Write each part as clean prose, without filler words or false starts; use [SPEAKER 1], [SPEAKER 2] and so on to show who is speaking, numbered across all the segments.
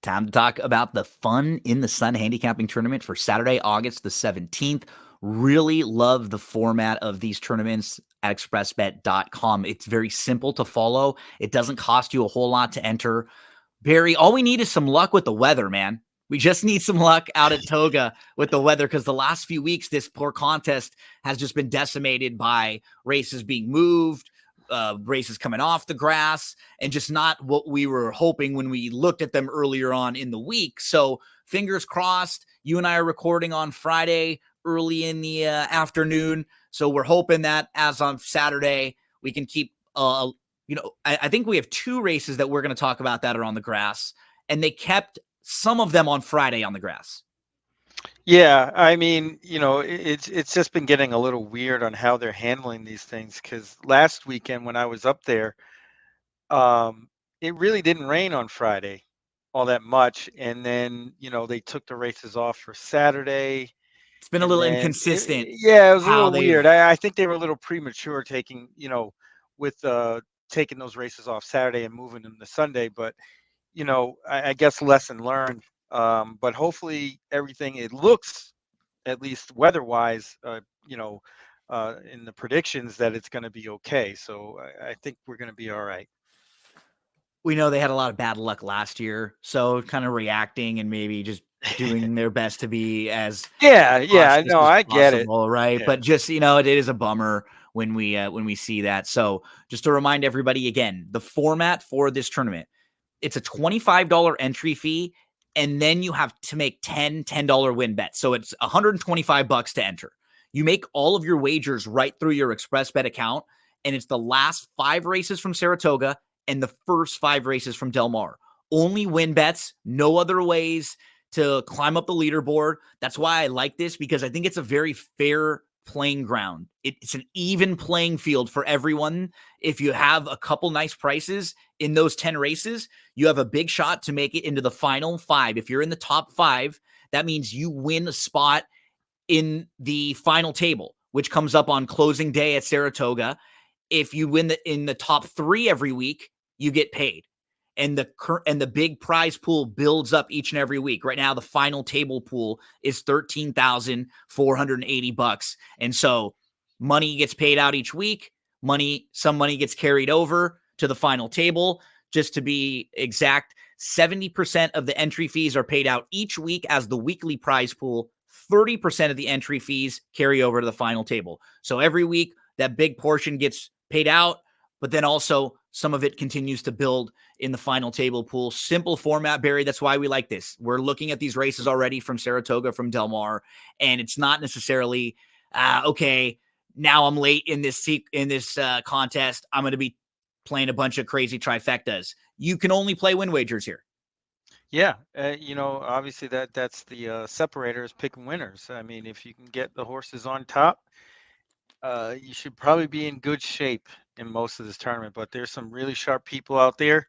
[SPEAKER 1] Time to talk about the Fun in the Sun handicapping tournament for Saturday, August the 17th. Really love the format of these tournaments at expressbet.com. It's very simple to follow. It doesn't cost you a whole lot to enter. Barry, all we need is some luck with the weather, man. We just need some luck out at Toga with the weather, because the last few weeks, this poor contest has just been decimated by races being moved, races coming off the grass, and just not what we were hoping when we looked at them earlier on in the week. So fingers crossed. You and I are recording on Friday early in the afternoon. So we're hoping that as on Saturday, we can keep, I think we have two races that we're going to talk about that are on the grass, and they kept some of them on Friday on the grass.
[SPEAKER 2] Yeah, I mean, it's just been getting a little weird on how they're handling these things, because last weekend when I was up there, it really didn't rain on Friday all that much, and then they took the races off for Saturday.
[SPEAKER 1] It's been a little inconsistent.
[SPEAKER 2] Yeah, it was a little weird. I think they were a little premature taking taking those races off Saturday and moving them to Sunday, but I guess lesson learned. But hopefully everything, it looks, at least weather-wise, in the predictions, that it's going to be okay. So I think we're going to be all right.
[SPEAKER 1] We know they had a lot of bad luck last year, so kind of reacting and maybe just doing their best to be as
[SPEAKER 2] I get it,
[SPEAKER 1] right? Yeah. But just it is a bummer when we see that. So just to remind everybody again, the format for this tournament, it's a $25 entry fee, and then you have to make $10 win bets. So it's $125 to enter. You make all of your wagers right through your ExpressBet account, and it's the last 5 races from Saratoga and the first 5 races from Del Mar. Only win bets, no other ways to climb up the leaderboard. That's why I like this, because I think it's a very fair playing ground. It's an even playing field for everyone. If you have a couple nice prices in those 10 races, you have a big shot to make it into the final 5. If you're in the top 5, that means you win a spot in the final table, which comes up on closing day at Saratoga. If you win in the top 3 every week, you get paid. And the big prize pool builds up each and every week. Right now, the final table pool is $13,480. And so money gets paid out each week. Some money gets carried over to the final table. Just to be exact, 70% of the entry fees are paid out each week as the weekly prize pool. 30% of the entry fees carry over to the final table. So every week, that big portion gets paid out, but then also some of it continues to build in the final table pool. Simple format, Barry. That's why we like this. We're looking at these races already from Saratoga, from Del Mar, and it's not necessarily, okay, now I'm late in this contest, I'm going to be playing a bunch of crazy trifectas. You can only play win wagers here.
[SPEAKER 2] Yeah, obviously that's the separator, is picking winners. I mean, if you can get the horses on top, you should probably be in good shape in most of this tournament. But there's some really sharp people out there,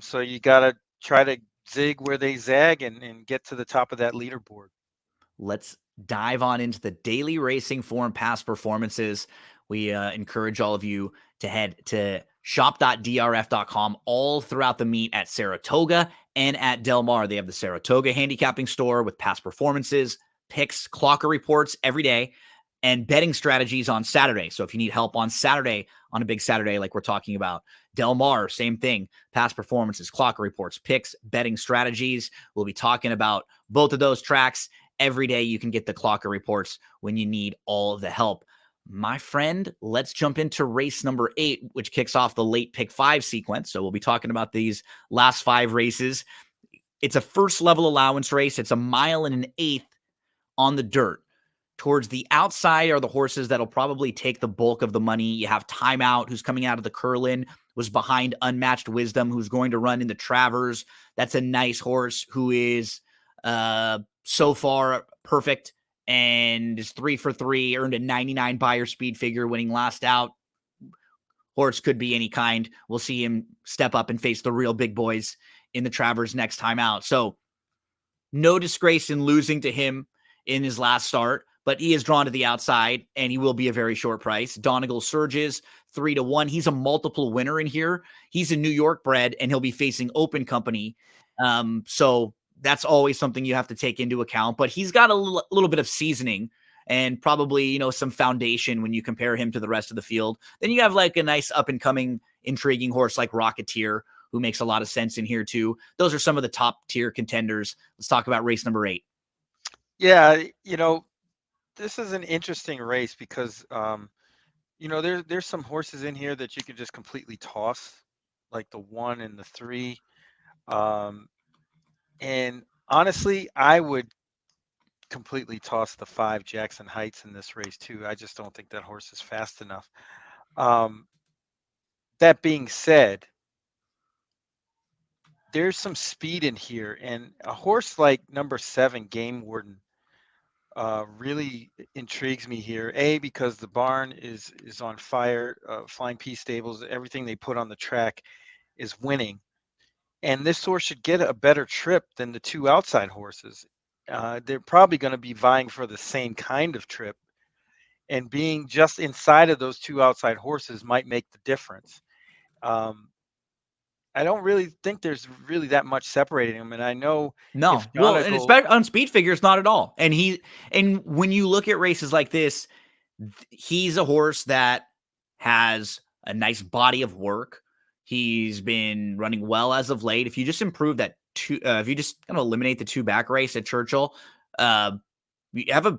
[SPEAKER 2] so you got to try to zig where they zag and get to the top of that leaderboard.
[SPEAKER 1] Let's dive on into the daily racing form past performances. We encourage all of you to head to shop.drf.com all throughout the meet at Saratoga and at Del Mar. They have the Saratoga handicapping store with past performances, picks, clocker reports every day, and betting strategies on Saturday. So if you need help on Saturday, on a big Saturday like we're talking about, Del Mar, same thing, past performances, clocker reports, picks, betting strategies. We'll be talking about both of those tracks every day. You can get the clocker reports when you need all of the help. My friend, let's jump into race number 8, which kicks off the late pick 5 sequence. So we'll be talking about these last 5 races. It's a first level allowance race. It's 1 mile and 1/8 on the dirt. Towards the outside are the horses that'll probably take the bulk of the money. You have Timeout, who's coming out of the Curlin, was behind Unmatched Wisdom, who's going to run in the Travers. That's a nice horse who is so far perfect and is 3 for 3, earned a 99 buyer speed figure, winning last out. Horse could be any kind. We'll see him step up and face the real big boys in the Travers next time out. So no disgrace in losing to him in his last start, but he is drawn to the outside, and he will be a very short price. Donegal Surges, 3-1. He's a multiple winner in here. He's a New York bred, and he'll be facing Open Company So that's always something you have to take into account. But he's got a little bit of seasoning and probably, some foundation when you compare him to the rest of the field. Then you have like a nice up and coming, intriguing horse like Rocketeer, who makes a lot of sense in here too. Those are some of the top tier contenders. Let's talk about race number 8.
[SPEAKER 2] Yeah, this is an interesting race because there's some horses in here that you could just completely toss, like the 1 and the 3. And honestly, I would completely toss the 5 Jackson Heights in this race too. I just don't think that horse is fast enough. That being said, there's some speed in here, and a horse like number 7, Game Warden, really intrigues me here. A, because the barn is on fire. Flying P Stables, everything they put on the track is winning, and this horse should get a better trip than the 2 outside horses. They're probably going to be vying for the same kind of trip, and being just inside of those 2 outside horses might make the difference. I don't really think there's really that much separating them, and I know
[SPEAKER 1] No,
[SPEAKER 2] if you
[SPEAKER 1] well,
[SPEAKER 2] want to
[SPEAKER 1] and
[SPEAKER 2] go,
[SPEAKER 1] especially on speed figures, not at all. And when you look at races like this, he's a horse that has a nice body of work. He's been running well as of late. If you just improve that if you just kind of eliminate the 2 back race at Churchill, you have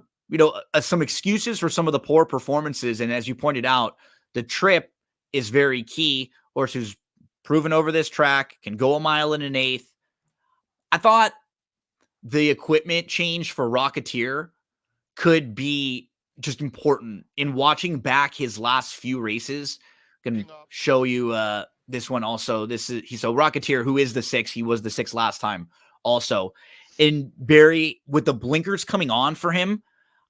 [SPEAKER 1] some excuses for some of the poor performances. And as you pointed out, the trip is very key. Horse who's proven over this track, can go a mile and an eighth. I thought the equipment change for Rocketeer could be just important in watching back his last few races. Can show you this one also. So Rocketeer, who is the 6, he was the 6 last time also. And Barry, with the blinkers coming on for him,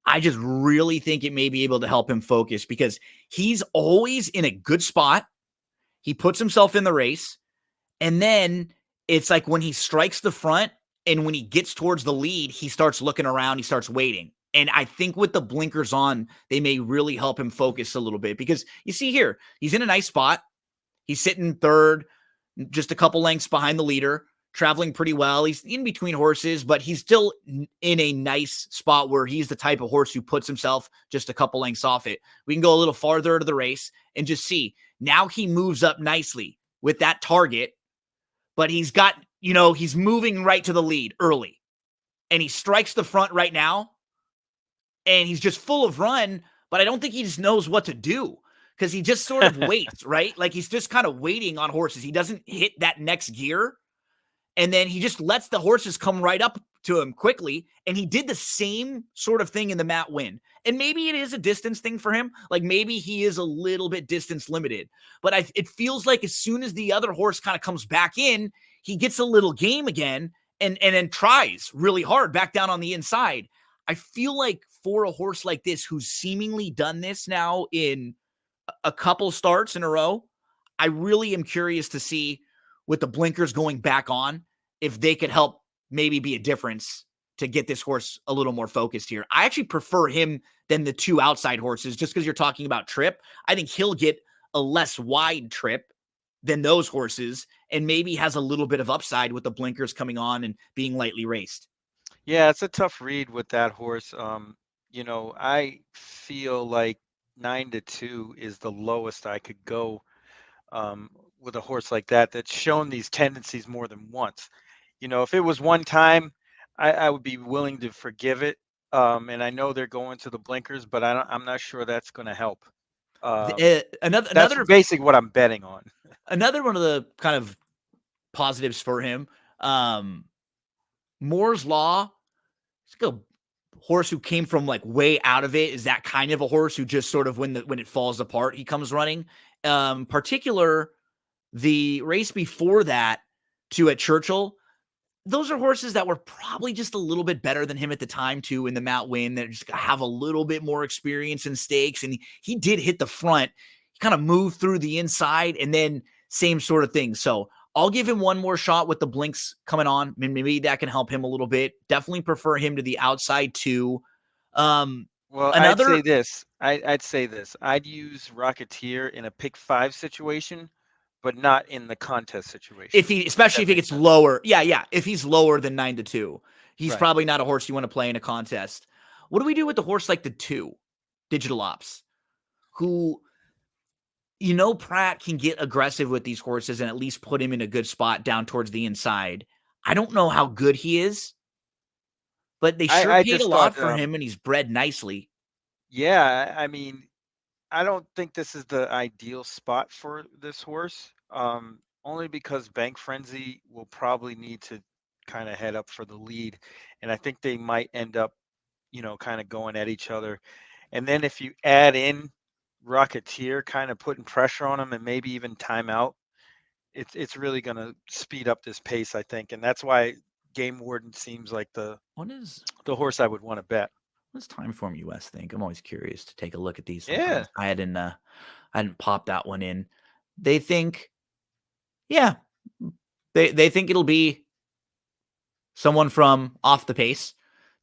[SPEAKER 1] I just really think it may be able to help him focus because he's always in a good spot. He puts himself in the race, and then it's like when he strikes the front and when he gets towards the lead, he starts looking around, he starts waiting. And I think with the blinkers on, they may really help him focus a little bit because you see here, he's in a nice spot. He's sitting third, just a couple lengths behind the leader, traveling pretty well. He's in between horses, but he's still in a nice spot where he's the type of horse who puts himself just a couple lengths off it. We can go a little farther to the race and just see. Now he moves up nicely with that target, but he's got, he's moving right to the lead early. And he strikes the front right now. And he's just full of run, but I don't think he just knows what to do because he just sort of waits, right? Like he's just kind of waiting on horses. He doesn't hit that next gear. And then he just lets the horses come right up to him quickly. And he did the same sort of thing in the Matt Win. And maybe it is a distance thing for him. Like maybe he is a little bit distance limited. But it feels like as soon as the other horse kind of comes back in, he gets a little game again and then tries really hard back down on the inside. I feel like for a horse like this, who's seemingly done this now in a couple starts in a row, I really am curious to see with the blinkers going back on, if they could help maybe be a difference to get this horse a little more focused here. I actually prefer him than the 2 outside horses just because you're talking about trip. I think he'll get a less wide trip than those horses and maybe has a little bit of upside with the blinkers coming on and being lightly raced.
[SPEAKER 2] Yeah, it's a tough read with that horse. I feel like 9-2 is the lowest I could go with a horse like that that's shown these tendencies more than once. If it was one time, I would be willing to forgive it. And I know they're going to the blinkers, but I'm not sure that's going to help. That's
[SPEAKER 1] Another
[SPEAKER 2] basically what I'm betting on.
[SPEAKER 1] Another one of the kind of positives for him, Moore's Law. It's like a horse who came from like way out of it. Is that kind of a horse who just sort of when it falls apart, he comes running. Particular the race before that at Churchill, those are horses that were probably just a little bit better than him at the time too in the Matt Win, that just have a little bit more experience in stakes. And he did hit the front. He kind of moved through the inside and then same sort of thing. So I'll give him one more shot with the blinks coming on. Maybe that can help him a little bit. Definitely prefer him to the outside too.
[SPEAKER 2] Well, I'd say this. I'd use Rocketeer in a pick 5 situation but not in the contest situation.
[SPEAKER 1] Especially if he
[SPEAKER 2] Makes
[SPEAKER 1] gets
[SPEAKER 2] sense.
[SPEAKER 1] lower. Yeah. If he's lower than 9-2, he's
[SPEAKER 2] Right.
[SPEAKER 1] probably not a horse you want to play in a contest. What do we do with the horse like the 2, Digital Ops, who, Pratt can get aggressive with these horses and at least put him in a good spot down towards the inside. I don't know how good he is, but they sure
[SPEAKER 2] I
[SPEAKER 1] paid a
[SPEAKER 2] just
[SPEAKER 1] lot
[SPEAKER 2] thought,
[SPEAKER 1] for him, and he's bred nicely.
[SPEAKER 2] yeah, I mean, I don't think this is the ideal spot for this horse, only because Bank Frenzy will probably need to kind of head up for the lead, and I think they might end up, kind of going at each other. And then if you add in Rocketeer, kind of putting pressure on him, and maybe even timeout, it's really going to speed up this pace, I think, and that's why Game Warden seems like the
[SPEAKER 1] What is
[SPEAKER 2] the horse I would want to bet.
[SPEAKER 1] what does Timeform US think? I'm always curious to take a look at these
[SPEAKER 2] Yeah.
[SPEAKER 1] sometimes. I hadn't popped that one in. They think, yeah, they think it'll be someone from off the pace.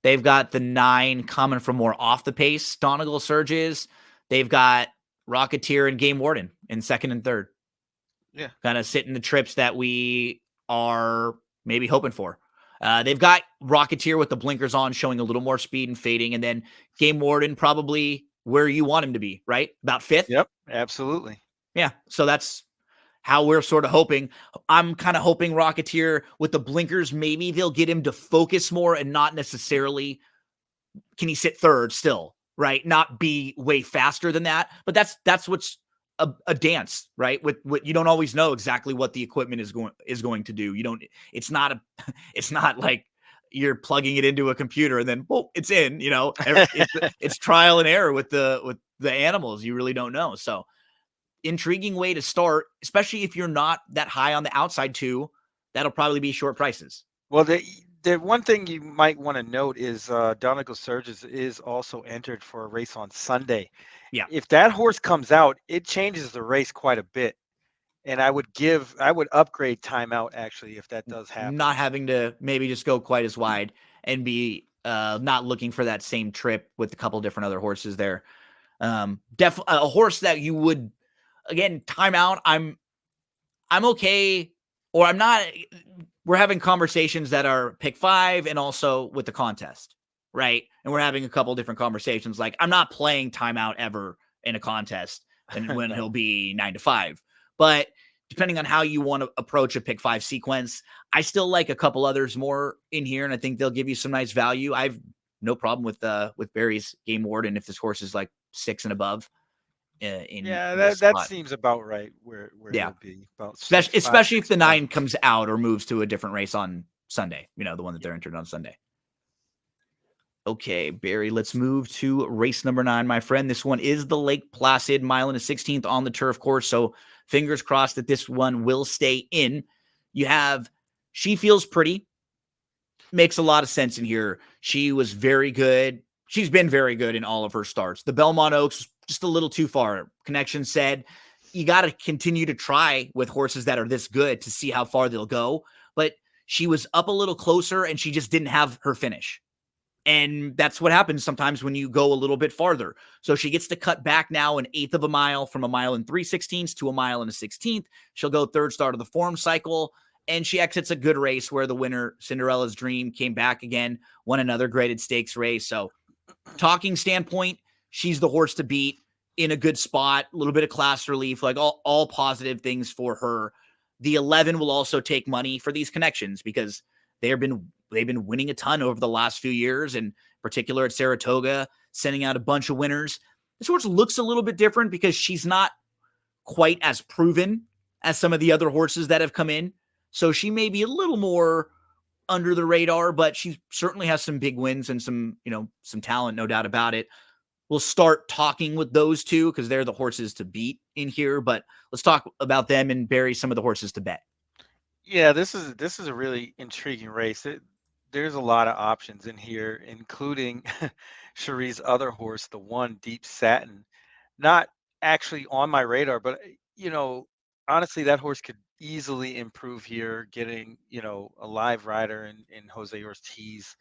[SPEAKER 1] They've got the 9 coming from more off the pace. Donegal Surges. They've got Rocketeer and Game Warden in second and third.
[SPEAKER 2] Yeah.
[SPEAKER 1] Kind of sitting the trips that we are maybe hoping for. They've got Rocketeer with the blinkers on, showing a little more speed and fading, and then Game Warden probably where you want him to be, right? About 5th.
[SPEAKER 2] Yep, absolutely.
[SPEAKER 1] Yeah. So that's how we're sort of hoping. I'm kind of hoping Rocketeer with the blinkers, maybe they'll get him to focus more and not necessarily can he sit third still, right? Not be way faster than that. But that's what's a dance, right? With what you don't always know exactly what the equipment is going to do. You don't. It's not it's not like you're plugging it into a computer and then it's in. It's trial and error with the animals. You really don't know. So intriguing way to start, especially if you're not that high on the outside too. That'll probably be short prices.
[SPEAKER 2] Well, the one thing you might want to note is Donegal Surges is also entered for a race on Sunday.
[SPEAKER 1] Yeah.
[SPEAKER 2] If that horse comes out, it changes the race quite a bit. And I would upgrade timeout actually if that does happen.
[SPEAKER 1] Not having to maybe just go quite as wide and be not looking for that same trip with a couple different other horses there. Definitely a horse that you would, again, timeout. I'm okay, or I'm not. We're having conversations that are pick 5 and also with the contest, right? And we're having a couple different conversations. Like I'm not playing timeout ever in a contest, and when
[SPEAKER 2] No.
[SPEAKER 1] he'll be 9-5. But depending on how you want to approach a pick 5 sequence, I still like a couple others more in here, and I think they'll give you some nice value. I've no problem with Barry's Game Warden if this horse is like 6 and above.
[SPEAKER 2] Yeah,
[SPEAKER 1] This
[SPEAKER 2] that
[SPEAKER 1] spot.
[SPEAKER 2] seems about right where
[SPEAKER 1] Yeah.
[SPEAKER 2] he'll be. About
[SPEAKER 1] Especially if the
[SPEAKER 2] 6'5",
[SPEAKER 1] 9 comes out or moves to a different race on Sunday, the one that they're entered on Sunday. Okay, Barry, let's move to race number 9, my friend. This one is the Lake Placid 1/16 on the turf course. So fingers crossed that this one will stay in. You have She Feels Pretty. Makes a lot of sense in here. She was very good. She's been very good in all of her starts. The Belmont Oaks, just a little too far. Connection said, you got to continue to try with horses that are this good to see how far they'll go. But she was up a little closer and she just didn't have her finish. And that's what happens sometimes when you go a little bit farther. So she gets to cut back now 1/8 of a mile from a mile and 3/16 to a mile and a 16th. She'll go third start of the form cycle. And she exits a good race where the winner, Cinderella's Dream, came back again, won another graded stakes race. So talking standpoint, she's the horse to beat in a good spot, a little bit of class relief, like all positive things for her. The 11 will also take money for these connections because they've been winning a ton over the last few years, in particular at Saratoga, sending out a bunch of winners. This horse looks a little bit different because she's not quite as proven as some of the other horses that have come in. So she may be a little more under the radar, but she certainly has some big wins and some talent, no doubt about it. We'll start talking with those two because they're the horses to beat in here, but let's talk about them and bury some of the horses to bet.
[SPEAKER 2] Yeah, this is a really intriguing race. There's a lot of options in here, including Cherie's other horse, the 1 Deep Satin. Not actually on my radar, but honestly, that horse could easily improve here, getting a live rider in Jose Ortiz.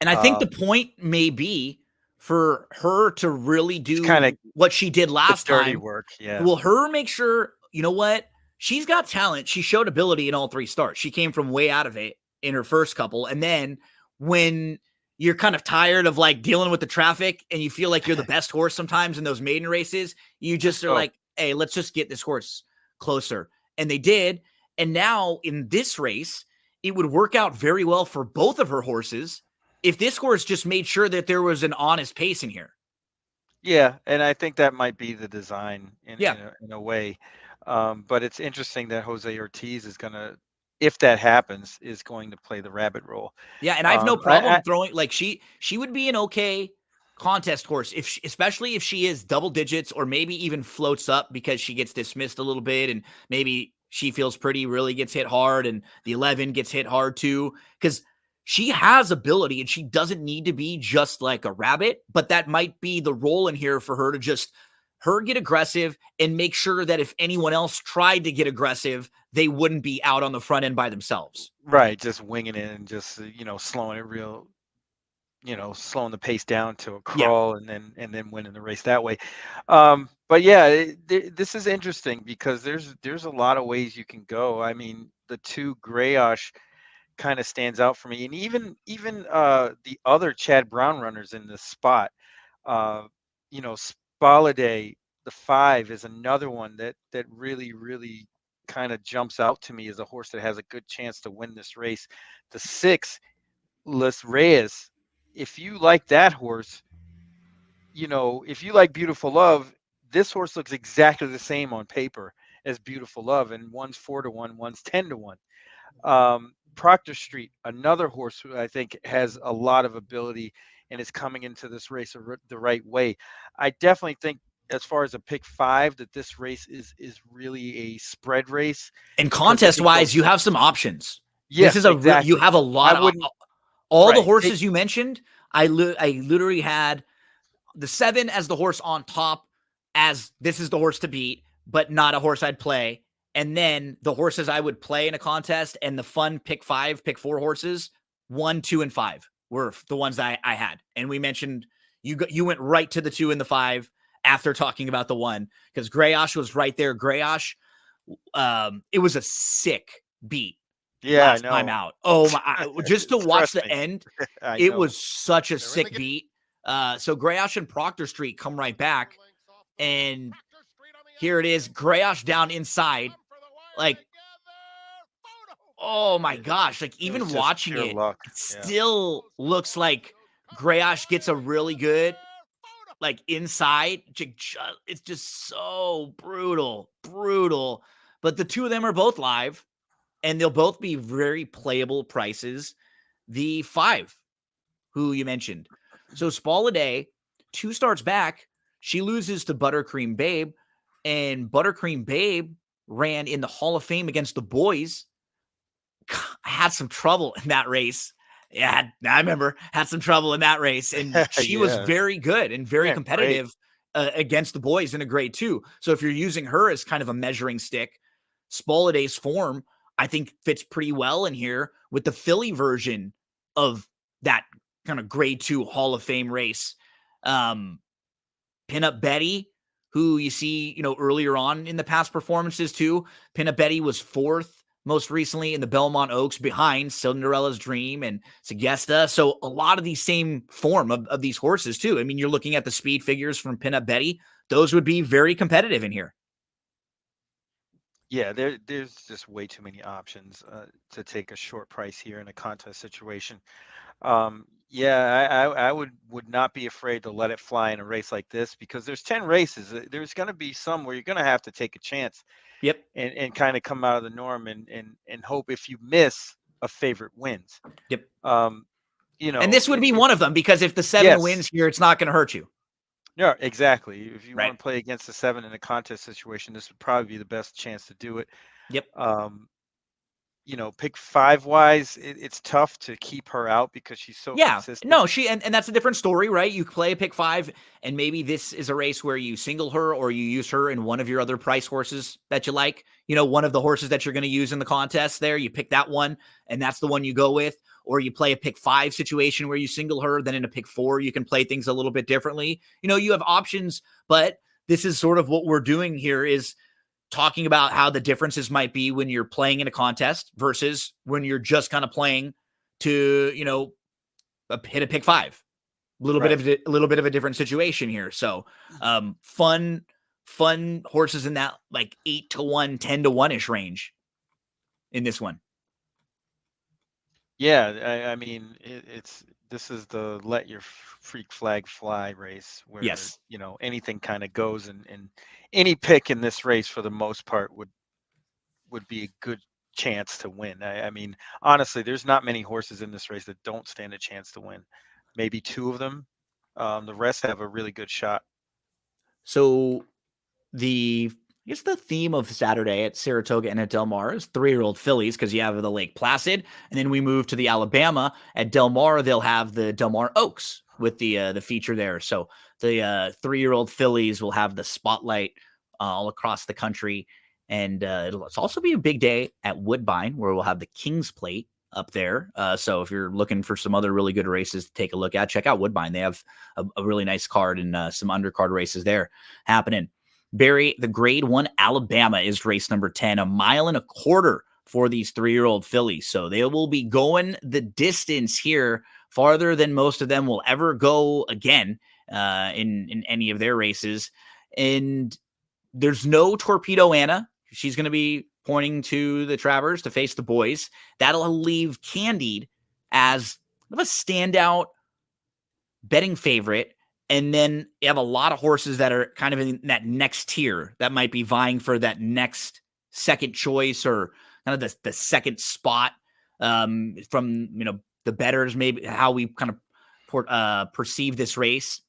[SPEAKER 1] And I think the point may be for her to really do
[SPEAKER 2] kinda
[SPEAKER 1] what she did last
[SPEAKER 2] dirty
[SPEAKER 1] time.
[SPEAKER 2] work. Yeah.
[SPEAKER 1] Will her make sure, you know what? she's got talent. She showed ability in all 3 starts. She came from way out of it in her first couple. And then when you're kind of tired of like dealing with the traffic and you feel like you're the best horse sometimes in those maiden races, you just are like, hey, let's just get this horse closer. And they did. And now in this race, it would work out very well for both of her horses if this horse just made sure that there was an honest pace in here.
[SPEAKER 2] Yeah, and I think that might be the design
[SPEAKER 1] Yeah.
[SPEAKER 2] in a way. But it's interesting that Jose Ortiz is gonna, if that happens, is going to play the rabbit role.
[SPEAKER 1] Yeah, and I have no
[SPEAKER 2] I
[SPEAKER 1] problem throwing like she would be an okay contest horse if especially if she is double digits or maybe even floats up because she gets dismissed a little bit and maybe she feels pretty really gets hit hard and the 11 gets hit hard too because she has ability and she doesn't need to be just like a rabbit, but that might be the role in here for her to just her get aggressive and make sure that if anyone else tried to get aggressive, they wouldn't be out on the front end by themselves.
[SPEAKER 2] Right, just winging it and just slowing it real, slowing the pace down to a
[SPEAKER 1] Yeah.
[SPEAKER 2] crawl and then winning the race that way. But yeah, this is interesting because there's a lot of ways you can go. I mean, the 2 Grayosh kind of stands out for me, and even the other Chad Brown runners in this spot. Uh, Spaladay, the 5, is another one that really kind of jumps out to me as a horse that has a good chance to win this race. The 6, Les Reyes. If you like that horse, if you like Beautiful Love, this horse looks exactly the same on paper as Beautiful Love, and one's 4-1, one's 10-1. Proctor Street, another horse who I think has a lot of ability and is coming into this race the right way. I definitely think, as far as a pick 5, that this race is really a spread race.
[SPEAKER 1] And contest wise, you have some options.
[SPEAKER 2] Yes,
[SPEAKER 1] this is
[SPEAKER 2] exactly.
[SPEAKER 1] You have a lot of all the horses you mentioned. I literally had the 7 as the horse on top, as this is the horse to beat, but not a horse I'd play. And then the horses I would play in a contest and the fun pick 5, pick 4 horses, 1, 2, and 5 were the ones I had. And we mentioned you went right to the 2 and the 5 after talking about the 1 because Grayosh was right there. Grayosh, it was a sick beat.
[SPEAKER 2] Yeah,
[SPEAKER 1] last time out. Oh my! Just to watch the end, it was such a sick beat. So Grayosh and Proctor Street come right back, and here it is. Grayosh down inside, like, oh my gosh! Like even watching it, it still looks like Grayosh gets a really good, like inside. It's just so brutal. But the 2 of them are both live. And they'll both be very playable prices. The 5, who you mentioned. So Spaladay, 2 starts back, she loses to Buttercream Babe. And Buttercream Babe ran in the Hall of Fame against the boys. Had some trouble in that race. Yeah, I remember. Had some trouble in that race. And she was very good and very competitive against the boys in a grade 2. So if you're using her as kind of a measuring stick, Spaladay's form, I think, fits pretty well in here with the filly version of that kind of grade 2 Hall of Fame race. Pinup Betty, who you see, earlier on in the past performances too. Pinup Betty was 4th most recently in the Belmont Oaks behind Cinderella's Dream and Sagesta. So a lot of the same form of these horses too. I mean, you're looking at the speed figures from Pinup Betty. Those would be very competitive in here.
[SPEAKER 2] Yeah, there's just way too many options to take a short price here in a contest situation. Yeah, I would not be afraid to let it fly in a race like this because there's 10 races. There's going to be some where you're going to have to take a chance.
[SPEAKER 1] Yep.
[SPEAKER 2] And kind of come out of the norm and hope if you miss, a favorite wins.
[SPEAKER 1] Yep.
[SPEAKER 2] And
[SPEAKER 1] this would be one of them because if the 7 wins here, it's not going to hurt you.
[SPEAKER 2] Yeah, exactly. If you want to play against the 7 in a contest situation, this would probably be the best chance to do it.
[SPEAKER 1] Yep.
[SPEAKER 2] Pick 5 wise, it's tough to keep her out because she's so consistent.
[SPEAKER 1] No, and that's a different story, right? You play pick 5, and maybe this is a race where you single her or you use her in one of your other price horses that you like. One of the horses that you're going to use in the contest there, you pick that one, and that's the one you go with. Or you play a pick 5 situation where you single her, then in a pick 4, you can play things a little bit differently. You have options, but this is sort of what we're doing here is talking about how the differences might be when you're playing in a contest versus when you're just kind of playing to, hit a pick five. A little
[SPEAKER 2] Right.
[SPEAKER 1] bit of a different situation here. So, fun horses in that like 8-1, 10-1 ish range in this one.
[SPEAKER 2] Yeah, I mean, this is the let your freak flag fly race where,
[SPEAKER 1] Yes.
[SPEAKER 2] anything kind of goes, and any pick in this race for the most part would be a good chance to win. I mean, honestly, there's not many horses in this race that don't stand a chance to win. Maybe two of them. The rest have a really good shot.
[SPEAKER 1] So I guess the theme of Saturday at Saratoga and at Del Mar is 3-year-old fillies because you have the Lake Placid, and then we move to the Alabama at Del Mar. They'll have the Del Mar Oaks with the feature there. So the 3-year-old fillies will have the spotlight all across the country, and it'll also be a big day at Woodbine where we'll have the King's Plate up there. So if you're looking for some other really good races to take a look at, check out Woodbine. They have a really nice card and some undercard races there happening. Barry, the grade 1 Alabama is race number 10, 1.25 miles for these 3-year-old fillies. So they will be going the distance here, farther than most of them will ever go again in any of their races. And there's no Torpedo Anna. She's going to be pointing to the Travers to face the boys. That'll leave Candide as a standout betting favorite. And then you have a lot of horses that are kind of in that next tier that might be vying for that next second choice or kind of the second spot from, the bettors, maybe how we kind of perceive this race.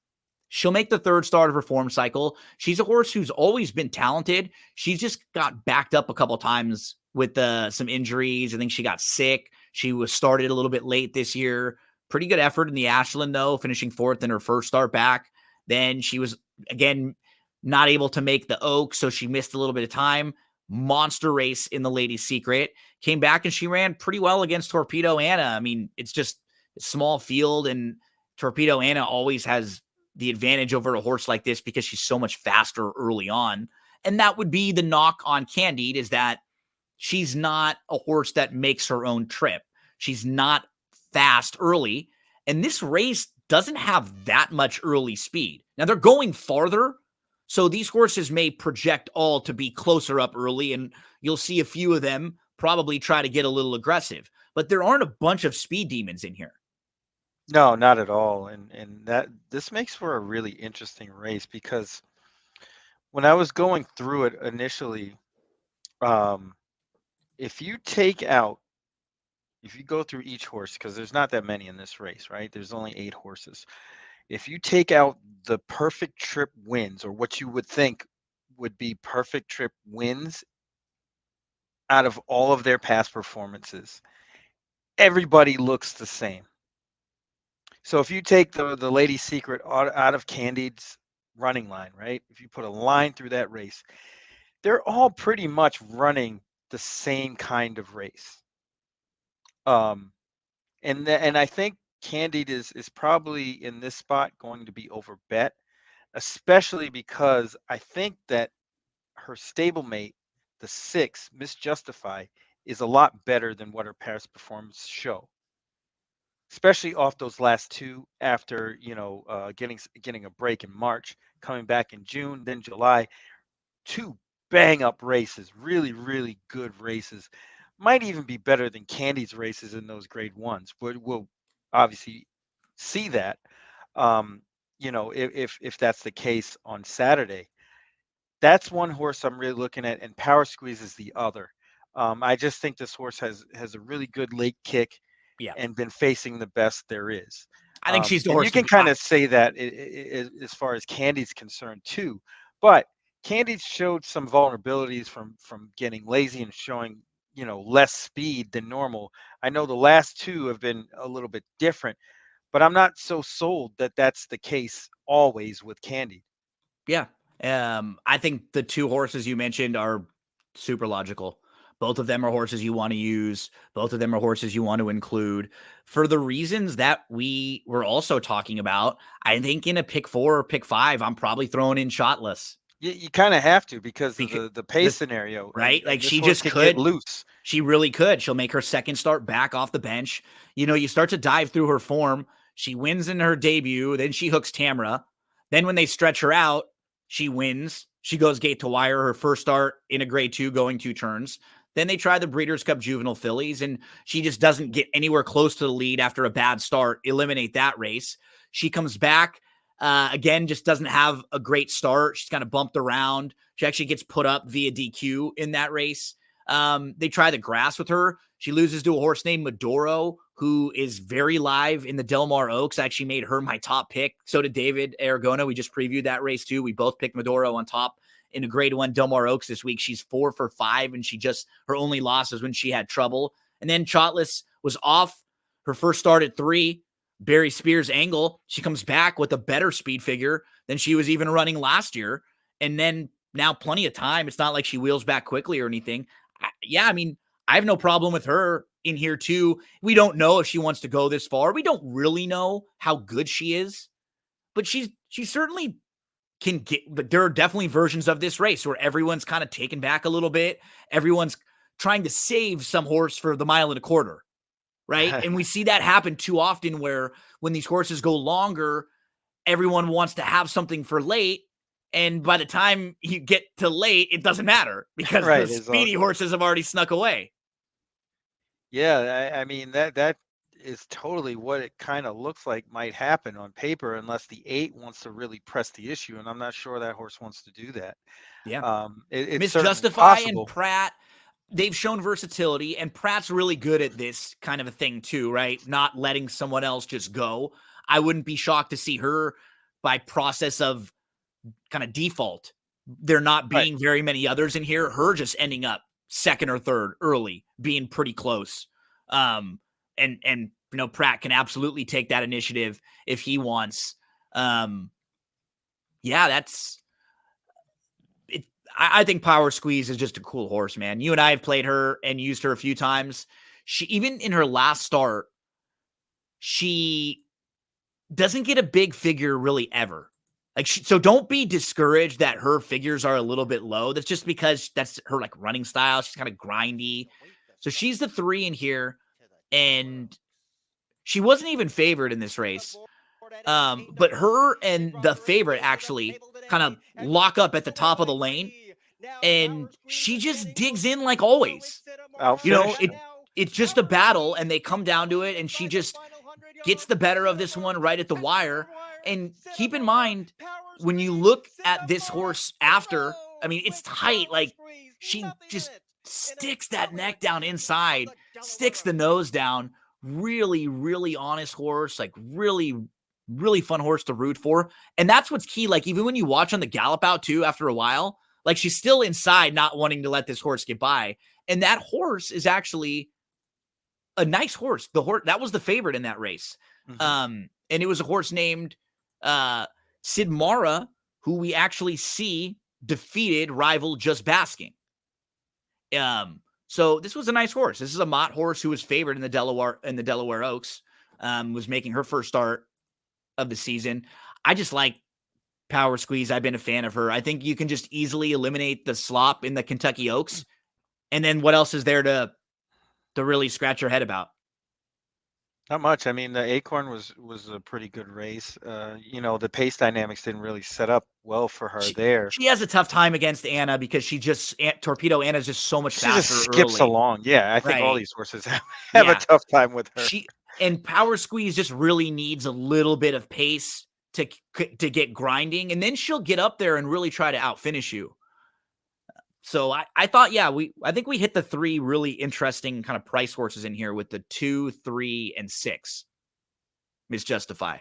[SPEAKER 1] She'll make the third start of her form cycle. She's a horse who's always been talented. She's just got backed up a couple times with some injuries. I think she got sick. She was started a little bit late this year. Pretty good effort in the Ashland, though, finishing fourth in her first start back. Then she was, again, not able to make the Oaks, so she missed a little bit of time. Monster race in the Ladies' Secret. Came back and she ran pretty well against Torpedo Anna. I mean, it's just a small field, and Torpedo Anna always has the advantage over a horse like this because she's so much faster early on. And that would be the knock on Candide, is that she's not a horse that makes her own trip. She's not fast early. And this race doesn't have that much early speed. Now they're going farther, so these horses may project all to be closer up early, and you'll see a few of them probably try to get a little aggressive. But there aren't a bunch of speed demons in here.
[SPEAKER 2] No, not at all. And that this makes for a really interesting race because when I was going through it initially, um, if you go through each horse, because there's not that many in this race, right? There's only 8 horses. If you take out the perfect trip wins, or what you would think would be perfect trip wins out of all of their past performances, everybody looks the same. So if you take the Lady Secret out of Candide's running line, right? If you put a line through that race, they're all pretty much running the same kind of race. And I think Candide is probably in this spot going to be overbet, especially because I think that her stablemate, the 6, Miss Justify, is a lot better than what her past performances show, especially off those last 2 after getting a break in March, coming back in June, then July. 2 bang up races, really, really good races. Might even be better than Candy's races in those grade 1s. We'll obviously see that, if that's the case on Saturday. That's one horse I'm really looking at, and Power Squeeze is the other. I just think this horse has a really good late kick,
[SPEAKER 1] Yeah.
[SPEAKER 2] and been facing the best there is.
[SPEAKER 1] I think she's the
[SPEAKER 2] And
[SPEAKER 1] horse
[SPEAKER 2] you
[SPEAKER 1] to
[SPEAKER 2] can
[SPEAKER 1] be.
[SPEAKER 2] kind of say that as far as Candy's concerned too. But Candy showed some vulnerabilities from getting lazy and showing less speed than normal. I know the last 2 have been a little bit different, but I'm not so sold that that's the case always with Candy.
[SPEAKER 1] Yeah. I think the 2 horses you mentioned are super logical. Both of them are horses you want to use. Both of them are horses you want to include for the reasons that we were also talking about. I think in a pick 4 or pick 5, I'm probably throwing in Shotless.
[SPEAKER 2] You kind of have to because of
[SPEAKER 1] because
[SPEAKER 2] the pace
[SPEAKER 1] this
[SPEAKER 2] scenario,
[SPEAKER 1] right,
[SPEAKER 2] and
[SPEAKER 1] like
[SPEAKER 2] this
[SPEAKER 1] she
[SPEAKER 2] horse
[SPEAKER 1] just
[SPEAKER 2] can get
[SPEAKER 1] could.
[SPEAKER 2] loose.
[SPEAKER 1] She really could. She'll make her second start back off the bench. You know, you start to dive through her form. She wins in her debut. Then she hooks Tamra. Then when they stretch her out, she wins. She goes gate to wire, her first start in a grade 2, going 2 turns. Then they try the Breeders' Cup Juvenile Fillies, and she just doesn't get anywhere close to the lead after a bad start. Eliminate that race. She comes back. Again, just doesn't have a great start. She's kind of bumped around. She actually gets put up via DQ in that race. They try the grass with her. She loses to a horse named Maduro, who is very live in the Del Mar Oaks. I actually made her my top pick. So did David Aragona. We just previewed that race too. We both picked Maduro on top in a grade 1 Del Mar Oaks this week. She's 4 for 5, and her only loss was when she had trouble. And then Chotless was off her first start at 3. Barry Spears angle. She comes back with a better speed figure than she was even running last year. And then now plenty of time. It's not like she wheels back quickly or anything. I mean, I have no problem with her in here too. We don't know if she wants to go this far. We don't really know how good she is, but she certainly can get. But there are definitely versions of this race where everyone's kind of taken back a little bit. Everyone's trying to save some horse for the 1.25 miles, right? And we see that happen too often where when these horses go longer, everyone wants to have something for late. And by the time you get to late, it doesn't matter because
[SPEAKER 2] Right,
[SPEAKER 1] the speedy horses have already snuck away.
[SPEAKER 2] Yeah, I mean that is totally what it kind of looks like might happen on paper, unless the 8 wants to really press the issue, and I'm not sure that horse wants to do that.
[SPEAKER 1] Yeah.
[SPEAKER 2] It's
[SPEAKER 1] Miss
[SPEAKER 2] certainly
[SPEAKER 1] Justify and
[SPEAKER 2] possible.
[SPEAKER 1] Pratt, they've shown versatility, and Pratt's really good at this kind of a thing too, right? Not letting someone else just go. I wouldn't be shocked to see her by process of kind of default. There not
[SPEAKER 2] Right.
[SPEAKER 1] being very many others in here, her just ending up second or third early, being pretty close. And you know, Pratt can absolutely take that initiative if he wants. Yeah, that's it. I think Power Squeeze is just a cool horse, man. You and I have played her and used her a few times. She, even in her last start, she doesn't get a big figure really ever. Like, so don't be discouraged that her figures are a little bit low. That's just because that's her like running style. She's kind of grindy. So she's the 3 in here, and she wasn't even favored in this race. But her and the favorite actually kind of lock up at the top of the lane, and she just digs in like always. You know,
[SPEAKER 2] Outfinished.
[SPEAKER 1] it's just a battle, and they come down to it, and she just gets the better of this one right at the wire. And keep in mind, when you look at this horse after, I mean, it's tight. Like, she just sticks that neck down inside, sticks the nose down. Really, really honest horse. Like, really, really fun horse to root for. And that's what's key. Like, even when you watch on the gallop out too, after a while, like, she's still inside, not wanting to let this horse get by. And that horse is actually a nice horse. The horse that was the favorite in that race.
[SPEAKER 2] Mm-hmm.
[SPEAKER 1] And it was a horse named Sid Mara, who we actually see defeated rival Just Basking. So this was a nice horse. This is a Mott horse who was favored in the Delaware Oaks. Was making her first start of the season. I just like Power Squeeze. I've been a fan of her. I think you can just easily eliminate the slop in the Kentucky Oaks. And then what else is there to really scratch your head about?
[SPEAKER 2] Not much. I mean, the Acorn was a pretty good race. You know, the pace dynamics didn't really set up well for her there.
[SPEAKER 1] She has a tough time against Anna because Torpedo Anna's just so much
[SPEAKER 2] She just
[SPEAKER 1] faster
[SPEAKER 2] skips
[SPEAKER 1] early.
[SPEAKER 2] along. Yeah, I think all
[SPEAKER 1] Right.
[SPEAKER 2] these horses have a
[SPEAKER 1] Yeah.
[SPEAKER 2] tough time with her.
[SPEAKER 1] And Power Squeeze just really needs a little bit of pace to get grinding, and then she'll get up there and really try to outfinish you. So I thought, yeah, I think we hit the 3 really interesting kind of price horses in here with the 2, 3, and 6. Miss Justify.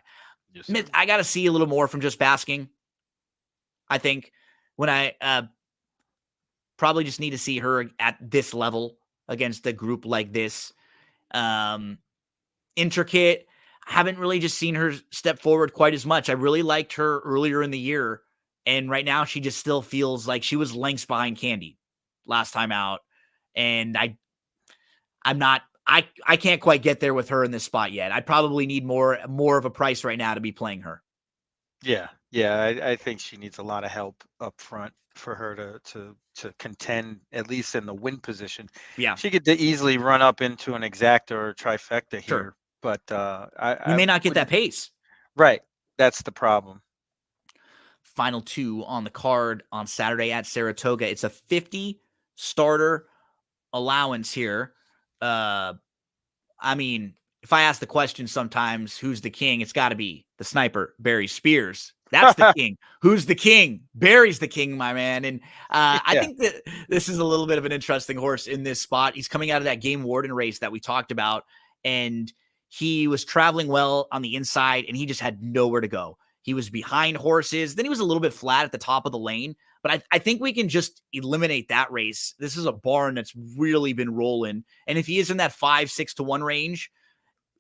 [SPEAKER 2] Yes,
[SPEAKER 1] I got to see a little more from Just Basking. I think when I probably just need to see her at this level against a group like this. Intricate. I haven't really just seen her step forward quite as much. I really liked her earlier in the year. And right now she just still feels like she was lengths behind Candy last time out. And I can't quite get there with her in this spot yet. I probably need more of a price right now to be playing her.
[SPEAKER 2] Yeah, Yeah, I think she needs a lot of help up front for her to contend, at least in the win position.
[SPEAKER 1] Yeah,
[SPEAKER 2] She could easily run up into an exacta or a trifecta
[SPEAKER 1] sure.
[SPEAKER 2] here, but
[SPEAKER 1] You
[SPEAKER 2] I
[SPEAKER 1] may not get that
[SPEAKER 2] wouldn't.
[SPEAKER 1] pace.
[SPEAKER 2] Right, that's the problem.
[SPEAKER 1] Final two on the card on Saturday at Saratoga. It's a 50 starter allowance here. Uh, I mean, if I ask the question sometimes, who's the king? It's got to be the sniper, Barry Spears. That's the king. Who's the king? Barry's the king, my man. And I
[SPEAKER 2] Yeah,
[SPEAKER 1] think that this is a little bit of an interesting horse in this spot. He's coming out of that Game Warden race that we talked about, and he was traveling well on the inside, and he just had nowhere to go. He was behind horses. Then he was a little bit flat at the top of the lane. But I think we can just eliminate that race. This is a barn that's really been rolling. And if he is in that 5-6 to 1 range,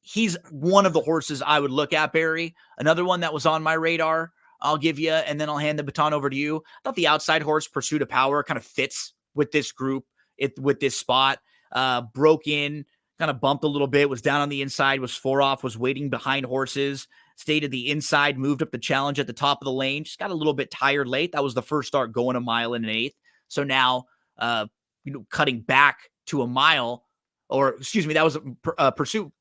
[SPEAKER 1] he's one of the horses I would look at, Barry. Another one that was on my radar, I'll give you, and then I'll hand the baton over to you. I thought the outside horse, Pursuit of Power, kind of fits with this group, with this spot. Broke in, kind of bumped a little bit, was down on the inside, was 4 off, was waiting behind horses, stayed at the inside, moved up the challenge at the top of the lane, just got a little bit tired late. That was the first start going a mile and an eighth. So now, cutting back to a mile, or excuse me, that was Pursuit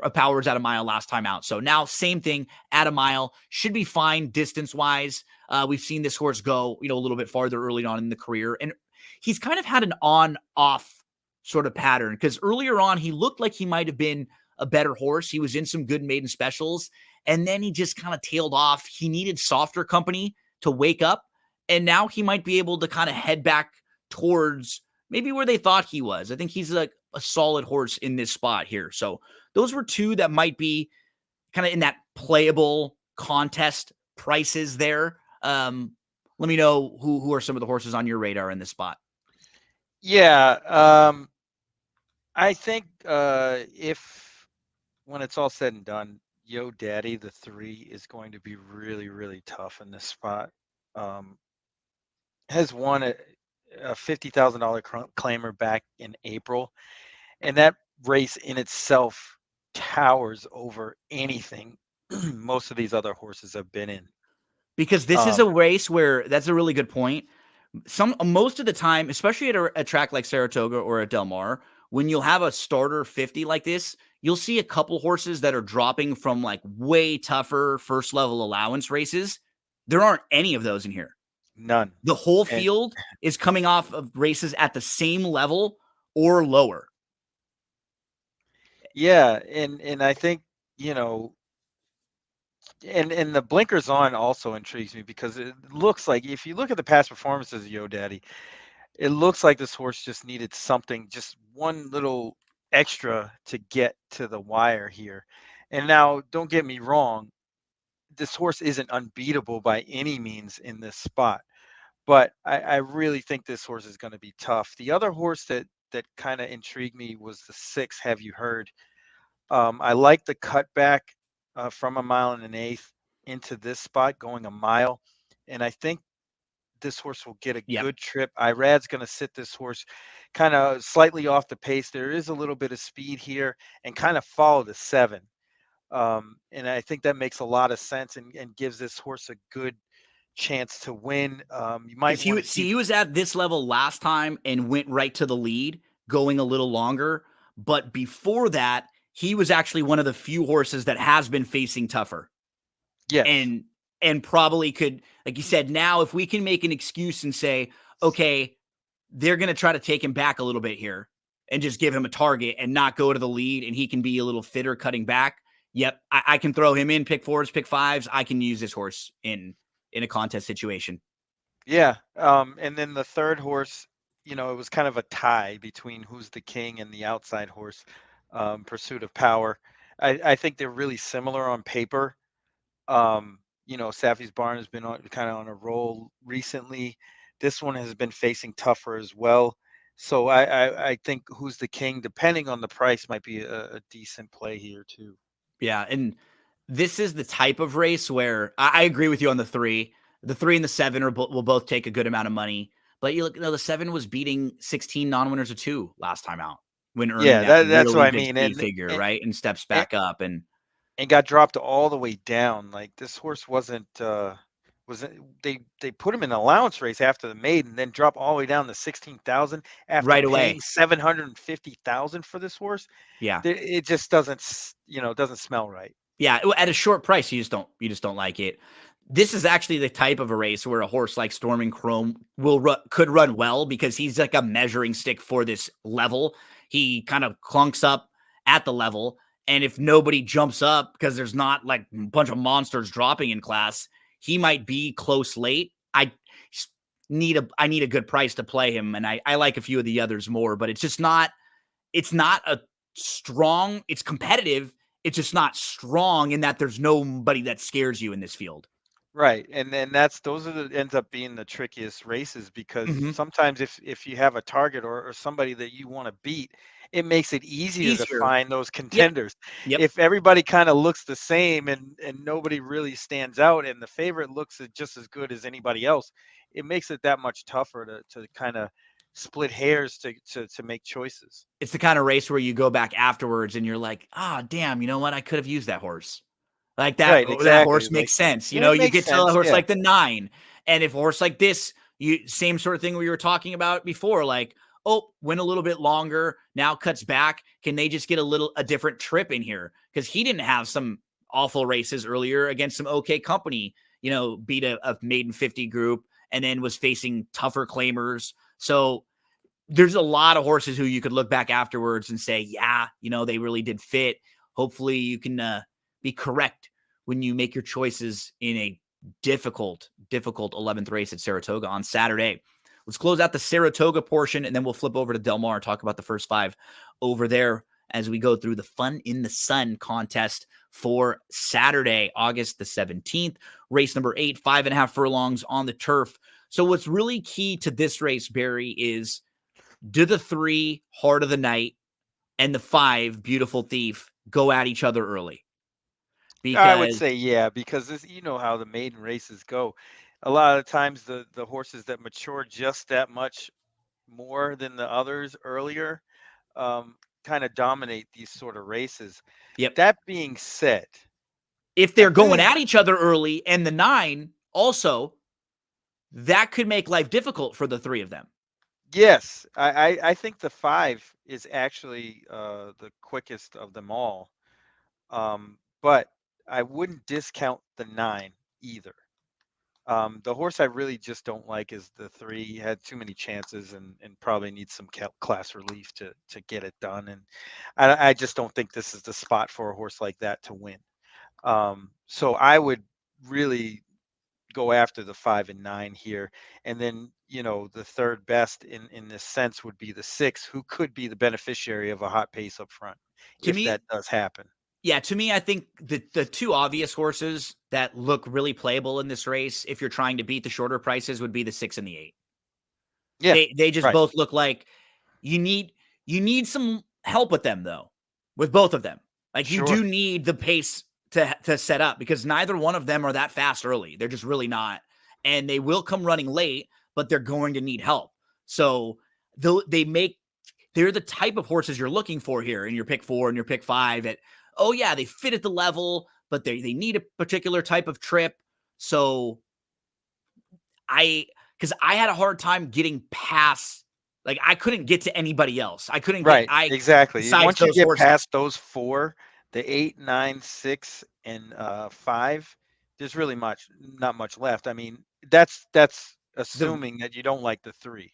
[SPEAKER 1] of Powers at a mile last time out. So now same thing at a mile, should be fine distance wise. We've seen this horse go, a little bit farther early on in the career, and he's kind of had an on off sort of pattern, because earlier on he looked like he might have been a better horse. He was in some good maiden specials, and then he just kind of tailed off. He needed softer company to wake up, and now he might be able to kind of head back towards maybe where they thought he was. I think he's like a solid horse in this spot here. So those were two that might be kind of in that playable contest prices there. Let me know who are some of the horses on your radar in this spot.
[SPEAKER 2] yeah. I think if when it's all said and done, Yo Daddy the 3 is going to be really, really tough in this spot. Has won a $50,000 claimer back in April, and that race in itself towers over anything most of these other horses have been in.
[SPEAKER 1] Because this is a race where, that's a really good point. Most of the time, especially at a track like Saratoga or at Del Mar, when you'll have a starter 50 like this, you'll see a couple horses that are dropping from like way tougher first level allowance races. There aren't any of those in here.
[SPEAKER 2] None.
[SPEAKER 1] The whole
[SPEAKER 2] And
[SPEAKER 1] field is coming off of races at the same level or lower.
[SPEAKER 2] yeah, and I think, you know, and the blinkers on also intrigues me, because it looks like, if you look at the past performances of Yo Daddy, it looks like this horse just needed something, just one little extra to get to the wire here. And now, don't get me wrong, this horse isn't unbeatable by any means in this spot, but I really think this horse is going to be tough. The other horse that kind of intrigued me was the 6. Have You Heard? I like the cutback from a mile and an eighth into this spot, going a mile, and I think this horse will get a
[SPEAKER 1] Yep.
[SPEAKER 2] good trip. Irad's going to sit this horse kind of slightly off the pace. There is a little bit of speed here, and kind of follow the 7. And I think that makes a lot of sense, and gives this horse a good chance to win. You might
[SPEAKER 1] Because
[SPEAKER 2] want to see.
[SPEAKER 1] he was at this level last time and went right to the lead, going a little longer. But before that, he was actually one of the few horses that has been facing tougher.
[SPEAKER 2] Yes.
[SPEAKER 1] And probably could, like you said, now if we can make an excuse and say, okay, they're going to try to take him back a little bit here and just give him a target and not go to the lead, and he can be a little fitter cutting back. Yep, I can throw him in, pick 4s, pick 5s. I can use this horse in a contest situation.
[SPEAKER 2] Yeah. And then the third horse, it was kind of a tie between who's the king and the outside horse, Pursuit of Power. I think they're really similar on paper. Safi's Barn has been kind of on a roll recently. This one has been facing tougher as well. So I think who's the king, depending on the price, might be a decent play here too.
[SPEAKER 1] Yeah, and this is the type of race where I agree with you on the 3. The 3 and the 7 will both take a good amount of money. But you look, the 7 was beating 16 non-winners of 2 last time out, when earning
[SPEAKER 2] Yeah,
[SPEAKER 1] that
[SPEAKER 2] that's what
[SPEAKER 1] really
[SPEAKER 2] I
[SPEAKER 1] good
[SPEAKER 2] mean,
[SPEAKER 1] speed figure, right? And steps
[SPEAKER 2] and
[SPEAKER 1] back up. And
[SPEAKER 2] and got dropped all the way down. Like, this horse wasn't was they put him in the allowance race after the maiden, then drop all the way down to 16,000 after
[SPEAKER 1] right
[SPEAKER 2] paying
[SPEAKER 1] away.
[SPEAKER 2] 750,000 for this horse.
[SPEAKER 1] Yeah.
[SPEAKER 2] It just doesn't, doesn't smell right.
[SPEAKER 1] Yeah, at a short price, you just don't like it. This is actually the type of a race where a horse like Storming Chrome could run well because he's like a measuring stick for this level. He kind of clunks up at the level, and if nobody jumps up because there's not like a bunch of monsters dropping in class, he might be close late. I need a good price to play him, and I like a few of the others more, but it's not a strong. It's competitive. It's just not strong in that there's nobody that scares you in this field.
[SPEAKER 2] Right, and then those are the ends up being the trickiest races because
[SPEAKER 1] Mm-hmm.
[SPEAKER 2] sometimes if you have a target or somebody that you want to beat, it makes it easier to
[SPEAKER 1] Easier.
[SPEAKER 2] find those
[SPEAKER 1] Yep.
[SPEAKER 2] contenders.
[SPEAKER 1] Yep.
[SPEAKER 2] If everybody kind of looks the same and nobody really stands out and the favorite looks just as good as anybody else, it makes it that much tougher to kind of split hairs to make choices.
[SPEAKER 1] It's the kind of race where you go back afterwards and you're like, ah, oh, damn, you know what? I could have used that horse. Like
[SPEAKER 2] Right,
[SPEAKER 1] that
[SPEAKER 2] exactly.
[SPEAKER 1] horse
[SPEAKER 2] Like,
[SPEAKER 1] makes sense. You
[SPEAKER 2] yeah,
[SPEAKER 1] know,
[SPEAKER 2] it
[SPEAKER 1] you
[SPEAKER 2] makes
[SPEAKER 1] get to a
[SPEAKER 2] sense.
[SPEAKER 1] horse
[SPEAKER 2] Yeah.
[SPEAKER 1] like the 9, and if a horse like this, same sort of thing we were talking about before, like, oh, went a little bit longer, now cuts back. Can they just get a different trip in here? Because he didn't have some awful races earlier against some okay company, beat a maiden 50 group and then was facing tougher claimers. So there's a lot of horses who you could look back afterwards and say, yeah, they really did fit. Hopefully you can be correct when you make your choices in a difficult 11th race at Saratoga on Saturday. Let's close out the Saratoga portion, and then we'll flip over to Del Mar, talk about the first 5 over there as we go through the Fun in the Sun contest for Saturday, August the 17th. Race number 8, 5.5 furlongs on the turf. So what's really key to this race, Barry, is do the 3 Heart of the Night and the 5 Beautiful Thief go at each other early?
[SPEAKER 2] I would
[SPEAKER 1] Because
[SPEAKER 2] say yeah, because this, how the maiden races go. A lot of times the horses that mature just that much more than the others earlier kind of dominate these sort of races.
[SPEAKER 1] yep,
[SPEAKER 2] That being said,
[SPEAKER 1] if
[SPEAKER 2] I
[SPEAKER 1] they're going
[SPEAKER 2] think
[SPEAKER 1] at each other early and the 9 also, that could make life difficult for the 3 of them.
[SPEAKER 2] yes, I think the 5 is actually the quickest of them all. But I wouldn't discount the 9 either. The horse I really just don't like is the 3. He had too many chances and probably needs some class relief to get it done. And I just don't think this is the spot for a horse like that to win. So I would really go after the 5 and 9 here. And then, the third best in this sense would be the 6, who could be the beneficiary of a hot pace up front
[SPEAKER 1] To
[SPEAKER 2] if
[SPEAKER 1] me,
[SPEAKER 2] that does happen.
[SPEAKER 1] yeah, to me, I think the 2 obvious horses that look really playable in this race, if you're trying to beat the shorter prices, would be the 6 and the 8.
[SPEAKER 2] Yeah,
[SPEAKER 1] They just
[SPEAKER 2] right.
[SPEAKER 1] both look like you need some help with them, though, with both of them. Like, you
[SPEAKER 2] Sure.
[SPEAKER 1] do need the pace to set up because neither one of them are that fast early. They're just really not. And they will come running late, but they're going to need help. So they're the type of horses you're looking for here in your pick 4 and your pick 5 at, oh yeah, they fit at the level, but they need a particular type of trip. So because I had a hard time getting past, like, I couldn't get to anybody else. I couldn't get,
[SPEAKER 2] Right, exactly.
[SPEAKER 1] besides
[SPEAKER 2] Once you
[SPEAKER 1] those
[SPEAKER 2] get
[SPEAKER 1] horses.
[SPEAKER 2] past those 4, the 8, 9, 6, and 5, there's really not much left. I mean, that's
[SPEAKER 1] The,
[SPEAKER 2] assuming that you don't like the 3,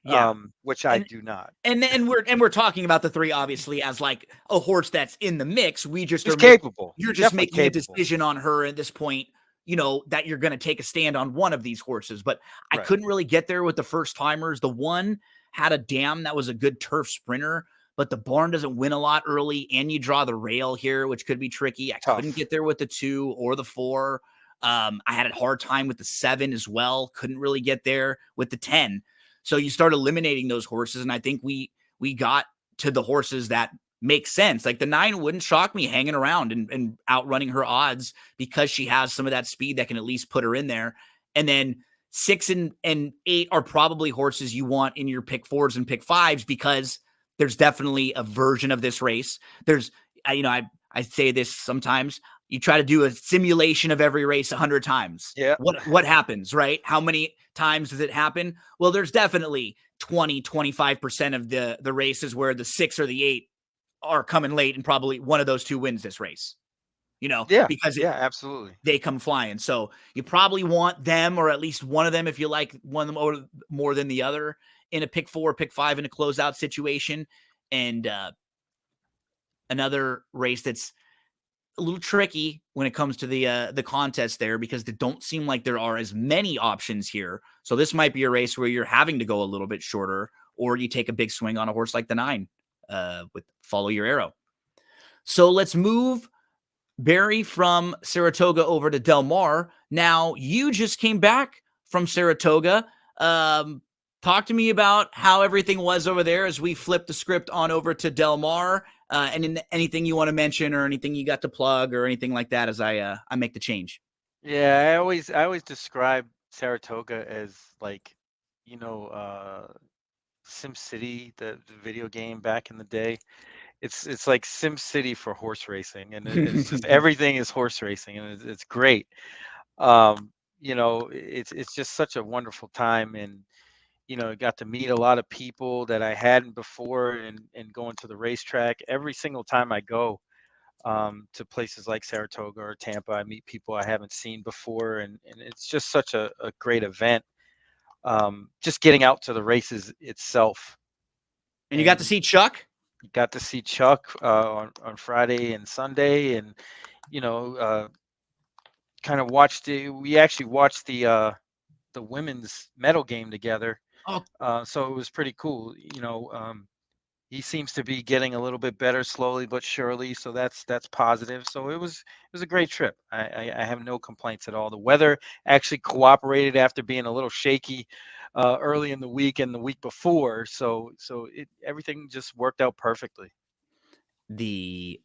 [SPEAKER 1] yeah.
[SPEAKER 2] which I
[SPEAKER 1] And,
[SPEAKER 2] do not.
[SPEAKER 1] we're talking about the 3 obviously as like a horse that's in the mix.
[SPEAKER 2] It's capable,
[SPEAKER 1] You're just
[SPEAKER 2] definitely
[SPEAKER 1] making a
[SPEAKER 2] capable.
[SPEAKER 1] decision on her at this point, that you're going to take a stand on one of these horses. But I
[SPEAKER 2] Right.
[SPEAKER 1] couldn't really get there with the first timers. The 1 had a dam that was a good turf sprinter, but the barn doesn't win a lot early, and you draw the rail here, which could be tricky. I couldn't
[SPEAKER 2] Tough.
[SPEAKER 1] get there with the 2 or the 4. I had a hard time with the 7 as well. Couldn't really get there with the 10. So you start eliminating those horses, and I think we got to the horses that make sense. Like the 9 wouldn't shock me hanging around and outrunning her odds because she has some of that speed that can at least put her in there. And then 6 and 8 are probably horses you want in your pick 4s and pick 5s because there's definitely a version of this race. There's, I say this sometimes, You try to do a simulation of every race 100 times.
[SPEAKER 2] Yeah.
[SPEAKER 1] What happens, right? How many times does it happen? Well, there's definitely 20-25% of the races where the 6 or the 8 are coming late, and probably one of those two wins this race,
[SPEAKER 2] Yeah.
[SPEAKER 1] because
[SPEAKER 2] Yeah, absolutely.
[SPEAKER 1] they come flying. So you probably want them, or at least one of them, if you like one of them more than the other, in a pick 4, pick 5 in a closeout situation. And another race that's a little tricky when it comes to the contest there, because they don't seem like there are as many options here. So this might be a race where you're having to go a little bit shorter, or you take a big swing on a horse like the 9 with Follow Your Arrow. So let's move Barry from Saratoga over to Del Mar. Now, you just came back from Saratoga. Talk to me about how everything was over there as we flip the script on over to Del Mar, and anything you want to mention, or anything you got to plug, or anything like that as I make the change.
[SPEAKER 2] Yeah, I always describe Saratoga as like, you know, Sim City, the video game back in the day. It's like Sim City for horse racing, and it's just everything is horse racing, and it's great. It's just such a wonderful time, and got to meet a lot of people that I hadn't before, and going to the racetrack every single time I go to places like Saratoga or Tampa. I meet people I haven't seen before, and it's just such a great event. Just getting out to the races itself,
[SPEAKER 1] And you got to
[SPEAKER 2] and
[SPEAKER 1] see Chuck?
[SPEAKER 2] got to see Chuck on Friday and Sunday, and you know, uh, kind of watched it. We actually watched the women's medal game together,
[SPEAKER 1] Oh,
[SPEAKER 2] so it was pretty cool. He seems to be getting a little bit better slowly but surely, so that's positive. So it was a great trip. I have no complaints at all. The weather actually cooperated after being a little shaky early in the week and the week before, so everything just worked out perfectly.
[SPEAKER 1] the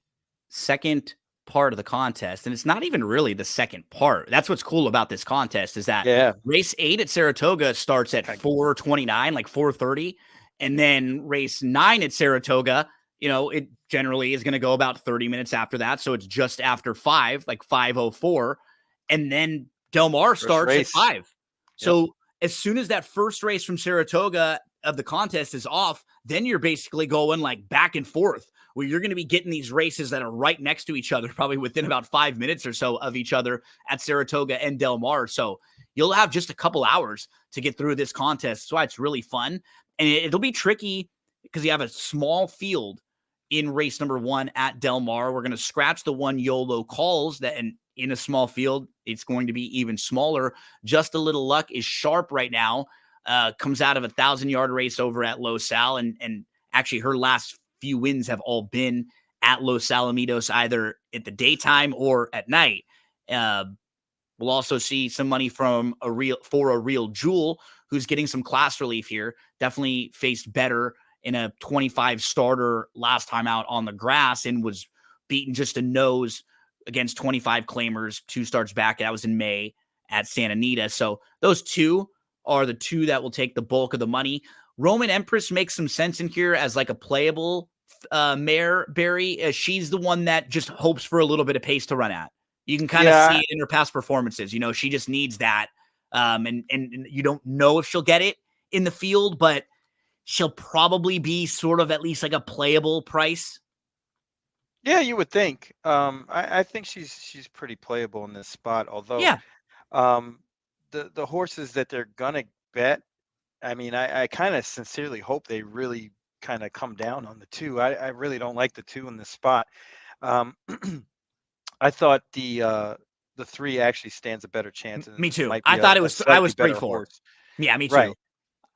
[SPEAKER 1] second part of the contest, and it's not even really the second part. That's what's cool about this contest, is that
[SPEAKER 2] Yeah,
[SPEAKER 1] race 8 at Saratoga starts at
[SPEAKER 2] I-
[SPEAKER 1] 4:29, like 4:30, and then race 9 at Saratoga, it generally is going to go about 30 minutes after that, so it's just after 5, like 5:04, and then Del Mar
[SPEAKER 2] first
[SPEAKER 1] starts at
[SPEAKER 2] race.
[SPEAKER 1] 5.
[SPEAKER 2] Yep.
[SPEAKER 1] So as soon as that first race from Saratoga of the contest is off, then you're basically going like back and forth, where you're going to be getting these races that are right next to each other, probably within about 5 minutes or so of each other at Saratoga and Del Mar. So you'll have just a couple hours to get through this contest. That's why it's really fun. And it'll be tricky because you have a small field in race number 1 at Del Mar. We're going to scratch the one YOLO calls that, and in a small field, it's going to be even smaller. Just a Little Luck is sharp right now. Comes out of a 1,000-yard race over at Los Al, and actually her last few wins have all been at Los Alamitos, either at the daytime or at night. Uh, we'll also see some money from a real Jewel, who's getting some class relief here. Definitely faced better in a 25 starter last time out on the grass, and was beaten just a nose against 25 claimers 2 starts back. That was in May at Santa Anita. So those two are the two that will take the bulk of the money. Roman Empress makes some sense in here as like a playable mare, Barry. She's the one that just hopes for a little bit of pace to run at. You can kind of see
[SPEAKER 2] Yeah,
[SPEAKER 1] it in her past performances. She just needs that. And you don't know if she'll get it in the field, but she'll probably be sort of at least like a playable price.
[SPEAKER 2] yeah, you would think. I think she's pretty playable in this spot. Although
[SPEAKER 1] Yeah.
[SPEAKER 2] um, the horses that they're gonna bet, I mean, I kind of sincerely hope they really kind of come down on the 2. I really don't like the 2 in this spot. Um, I thought the 3 actually stands a better chance, and
[SPEAKER 1] Me too.
[SPEAKER 2] might
[SPEAKER 1] I
[SPEAKER 2] be
[SPEAKER 1] thought
[SPEAKER 2] a
[SPEAKER 1] I
[SPEAKER 2] slightly
[SPEAKER 1] was three,
[SPEAKER 2] better
[SPEAKER 1] four.
[SPEAKER 2] horse.
[SPEAKER 1] Yeah, me too.
[SPEAKER 2] Right.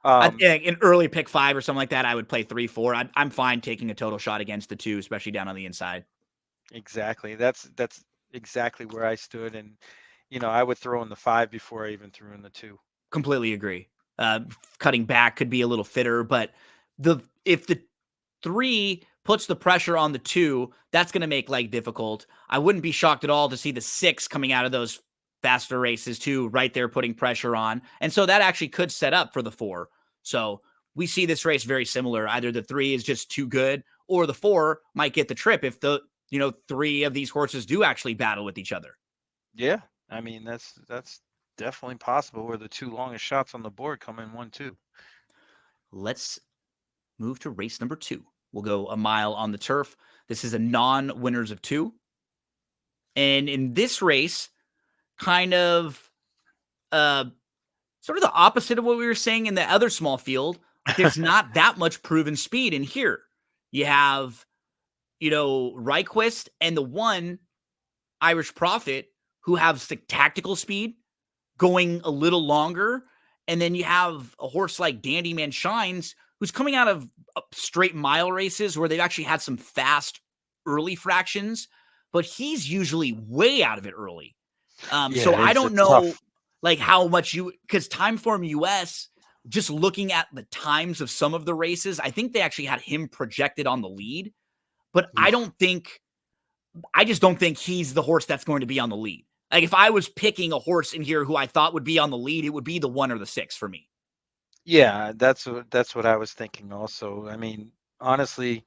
[SPEAKER 2] Um,
[SPEAKER 1] In early pick 5 or something like that, I would play 3-4. I'm fine taking a total shot against the 2, especially down on the inside.
[SPEAKER 2] exactly. That's exactly where I stood, and I would throw in the 5 before I even threw in the 2.
[SPEAKER 1] Completely agree. Cutting back could be a little fitter, but if the 3 puts the pressure on the 2, that's going to make life difficult. I wouldn't be shocked at all to see the 6 coming out of those faster races too, right there putting pressure on. And so that actually could set up for the 4. So we see this race very similar. Either the 3 is just too good, or the 4 might get the trip if 3 of these horses do actually battle with each other.
[SPEAKER 2] Yeah, I mean that's definitely possible where the 2 longest shots on the board come in 1-2.
[SPEAKER 1] Let's move to race number 2. We'll go a mile on the turf. This is a non-winners of 2. And in this race, kind of sort of the opposite of what we were saying in the other small field. Like there's not that much proven speed in here. You have, Ryquist and the one Irish Prophet who have tactical speed going a little longer. And then you have a horse like Dandy Man Shines who's coming out of straight mile races where they've actually had some fast early fractions, but he's usually way out of it early. So I
[SPEAKER 2] It's
[SPEAKER 1] don't know like how much because Timeform US, just looking at the times of some of the races, I think they actually had him projected on the lead, but I just don't think he's the horse that's going to be on the lead. Like if I was picking a horse in here who I thought would be on the lead, it would be the 1 or the 6 for me.
[SPEAKER 2] Yeah, that's what I was thinking also. I mean, honestly,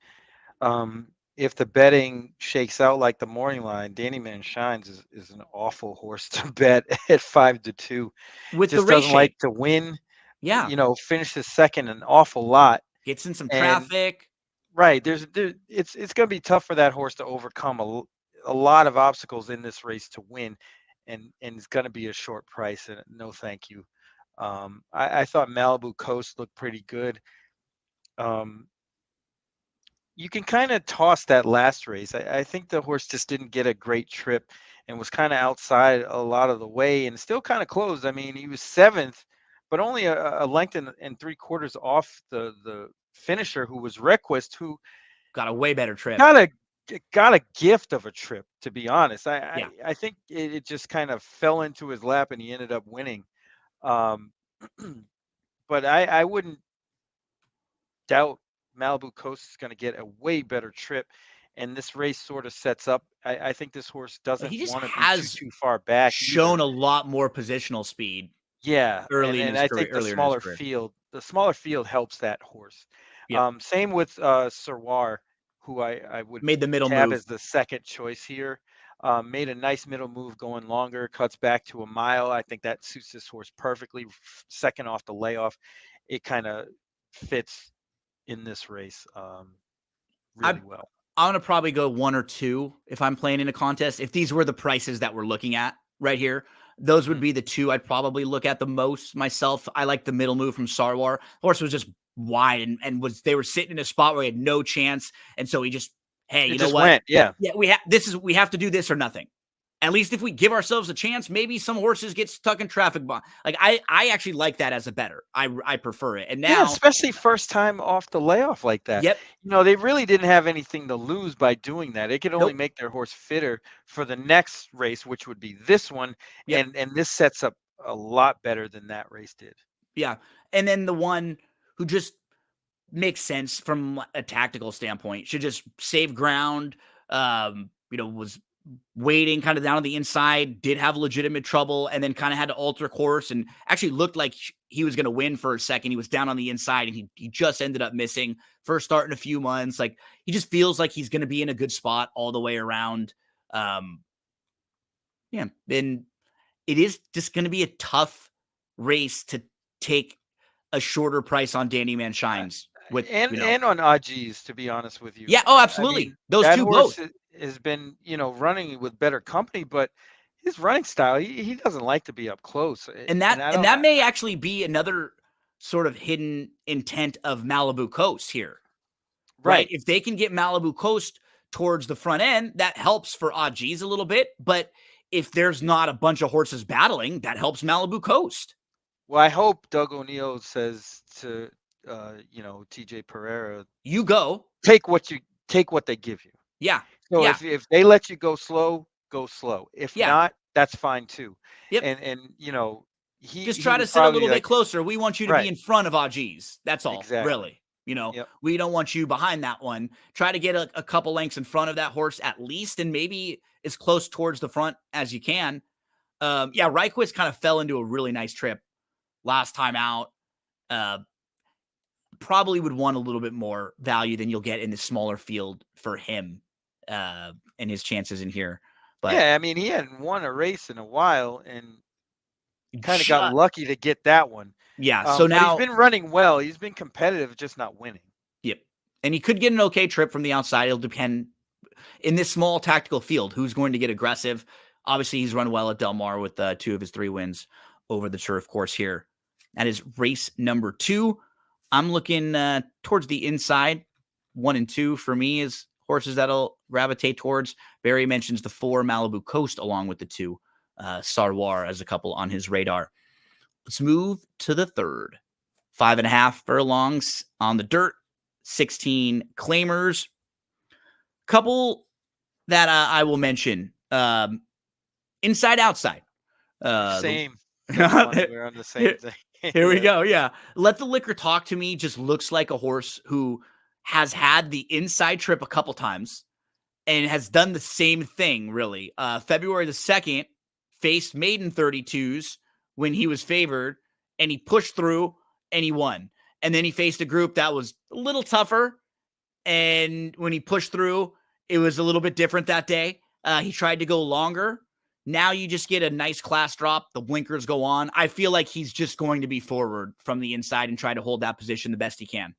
[SPEAKER 2] if the betting shakes out like the morning line, Danny Man Shines is an awful horse to bet at 5-2.
[SPEAKER 1] With the
[SPEAKER 2] Just
[SPEAKER 1] race
[SPEAKER 2] doesn't
[SPEAKER 1] shape.
[SPEAKER 2] like to win.
[SPEAKER 1] Yeah.
[SPEAKER 2] Finishes second an awful lot.
[SPEAKER 1] Gets in some
[SPEAKER 2] And
[SPEAKER 1] traffic.
[SPEAKER 2] right, it's going to be tough for that horse to overcome a lot of obstacles in this race to win, and it's going to be a short price. And no, thank you. I thought Malibu Coast looked pretty good. You can kind of toss that last race. I think the horse just didn't get a great trip and was kind of outside a lot of the way and still kind of closed. I mean, he was 7th, but only a length and 3/4 off the finisher, who was Request, who
[SPEAKER 1] Got a way better trip.
[SPEAKER 2] got a gift of a trip, to be honest.
[SPEAKER 1] Yeah.
[SPEAKER 2] I think it just kind of fell into his lap and he ended up winning. Um, but I wouldn't doubt Malibu Coast is going to get a way better trip. And this race sort of sets up. I think this horse doesn't
[SPEAKER 1] He just
[SPEAKER 2] want to be
[SPEAKER 1] has
[SPEAKER 2] too far back
[SPEAKER 1] shown
[SPEAKER 2] either.
[SPEAKER 1] a lot more positional speed
[SPEAKER 2] Yeah,
[SPEAKER 1] early in
[SPEAKER 2] and
[SPEAKER 1] his
[SPEAKER 2] I
[SPEAKER 1] career,
[SPEAKER 2] think
[SPEAKER 1] earlier in his career.
[SPEAKER 2] the smaller field helps that horse.
[SPEAKER 1] Yep.
[SPEAKER 2] Same with Sirwar, who I would
[SPEAKER 1] Made the middle
[SPEAKER 2] tab
[SPEAKER 1] move.
[SPEAKER 2] as the second choice here. Made a nice middle move going longer, cuts back to a mile. I think that suits this horse perfectly. Second off the layoff, it kind of fits in this race really well.
[SPEAKER 1] I'm going to probably go 1 or 2 if I'm playing in a contest. If these were the prices that we're looking at right here, those would be the 2 I'd probably look at the most myself. I like the middle move from Sarwar. Horse was just wide and they were sitting in a spot where he had no chance. And so he just, hey,
[SPEAKER 2] It
[SPEAKER 1] you know
[SPEAKER 2] just
[SPEAKER 1] what?
[SPEAKER 2] went, yeah.
[SPEAKER 1] Yeah, we have to do this or nothing. At least if we give ourselves a chance, maybe some horses get stuck in traffic bomb. Like I actually like that as a better. I prefer it. And
[SPEAKER 2] Yeah,
[SPEAKER 1] now,
[SPEAKER 2] especially first time off the layoff like that.
[SPEAKER 1] yep,
[SPEAKER 2] They really didn't have anything to lose by doing that. It could only
[SPEAKER 1] nope,
[SPEAKER 2] make their horse fitter for the next race, which would be this one,
[SPEAKER 1] yep.
[SPEAKER 2] and this sets up a lot better than that race did.
[SPEAKER 1] Yeah. And then the one who just makes sense from a tactical standpoint should just save ground, was waiting kind of down on the inside, did have legitimate trouble, and then kind of had to alter course and actually looked like he was going to win for a second. He was down on the inside and he just ended up missing. First start in a few months. Like he just feels like he's going to be in a good spot all the way around. Yeah. And it is just going to be a tough race to take a shorter price on Danny Man Shines with,
[SPEAKER 2] And on Ajis, to be honest with you.
[SPEAKER 1] Yeah. Oh,
[SPEAKER 2] I
[SPEAKER 1] absolutely.
[SPEAKER 2] mean,
[SPEAKER 1] Those
[SPEAKER 2] that
[SPEAKER 1] two
[SPEAKER 2] horse
[SPEAKER 1] both.
[SPEAKER 2] has been, running with better company, but his running style, he doesn't like to be up close.
[SPEAKER 1] And
[SPEAKER 2] And I don't,
[SPEAKER 1] that may actually be another sort of hidden intent of Malibu Coast here, right?
[SPEAKER 2] right.
[SPEAKER 1] If they can get Malibu Coast towards the front end, that helps for Ajis a little bit. But if there's not a bunch of horses battling, that helps Malibu Coast.
[SPEAKER 2] Well, I hope Doug O'Neill says to TJ Pereira,
[SPEAKER 1] You go.
[SPEAKER 2] take what they give you.
[SPEAKER 1] Yeah.
[SPEAKER 2] So
[SPEAKER 1] Yeah.
[SPEAKER 2] if they let you go slow, go slow. If
[SPEAKER 1] Yeah.
[SPEAKER 2] not, that's fine too.
[SPEAKER 1] Yep.
[SPEAKER 2] And he
[SPEAKER 1] Just
[SPEAKER 2] he
[SPEAKER 1] try to
[SPEAKER 2] would
[SPEAKER 1] sit a
[SPEAKER 2] probably
[SPEAKER 1] little bit
[SPEAKER 2] like,
[SPEAKER 1] closer. We want you to be
[SPEAKER 2] right,
[SPEAKER 1] in front of Ajis. That's all,
[SPEAKER 2] exactly.
[SPEAKER 1] really.
[SPEAKER 2] Yep.
[SPEAKER 1] We don't want you behind that one. Try to get a couple lengths in front of that horse at least, and maybe as close towards the front as you can. Ryquist kind of fell into a really nice trip last time out. Probably would want a little bit more value than you'll get in the smaller field for him. and his chances in here. But
[SPEAKER 2] Yeah, I mean, he hadn't won a race in a while and kind of got
[SPEAKER 1] ju-
[SPEAKER 2] lucky to get that one.
[SPEAKER 1] yeah, so
[SPEAKER 2] But he's
[SPEAKER 1] now,
[SPEAKER 2] been running well. He's been competitive, just not winning.
[SPEAKER 1] yep. And he could get an okay trip from the outside. It'll depend in this small tactical field who's going to get aggressive. Obviously, he's run well at Del Mar with 2 of his 3 wins over the turf course here. That is race number 2. I'm looking towards the inside. 1 and 2 for me is horses that'll gravitate towards. Barry mentions the 4 Malibu Coast along with the 2 Sarwar as a couple on his radar. Let's move to the third. 5.5 furlongs on the dirt, 16 claimers. Couple that I will mention. Inside, outside.
[SPEAKER 2] Same. That's funny. We're on the same thing.
[SPEAKER 1] Here we go. Yeah. Let the Liquor Talk to me just looks like a horse who has had the inside trip a couple times and has done the same thing, really. February the 2nd, faced maiden 32s when he was favored, and he pushed through and he won. And then he faced a group that was a little tougher. And when he pushed through, it was a little bit different that day. He tried to go longer. Now you just get a nice class drop. The blinkers go on. I feel like he's just going to be forward from the inside and try to hold that position the best he can.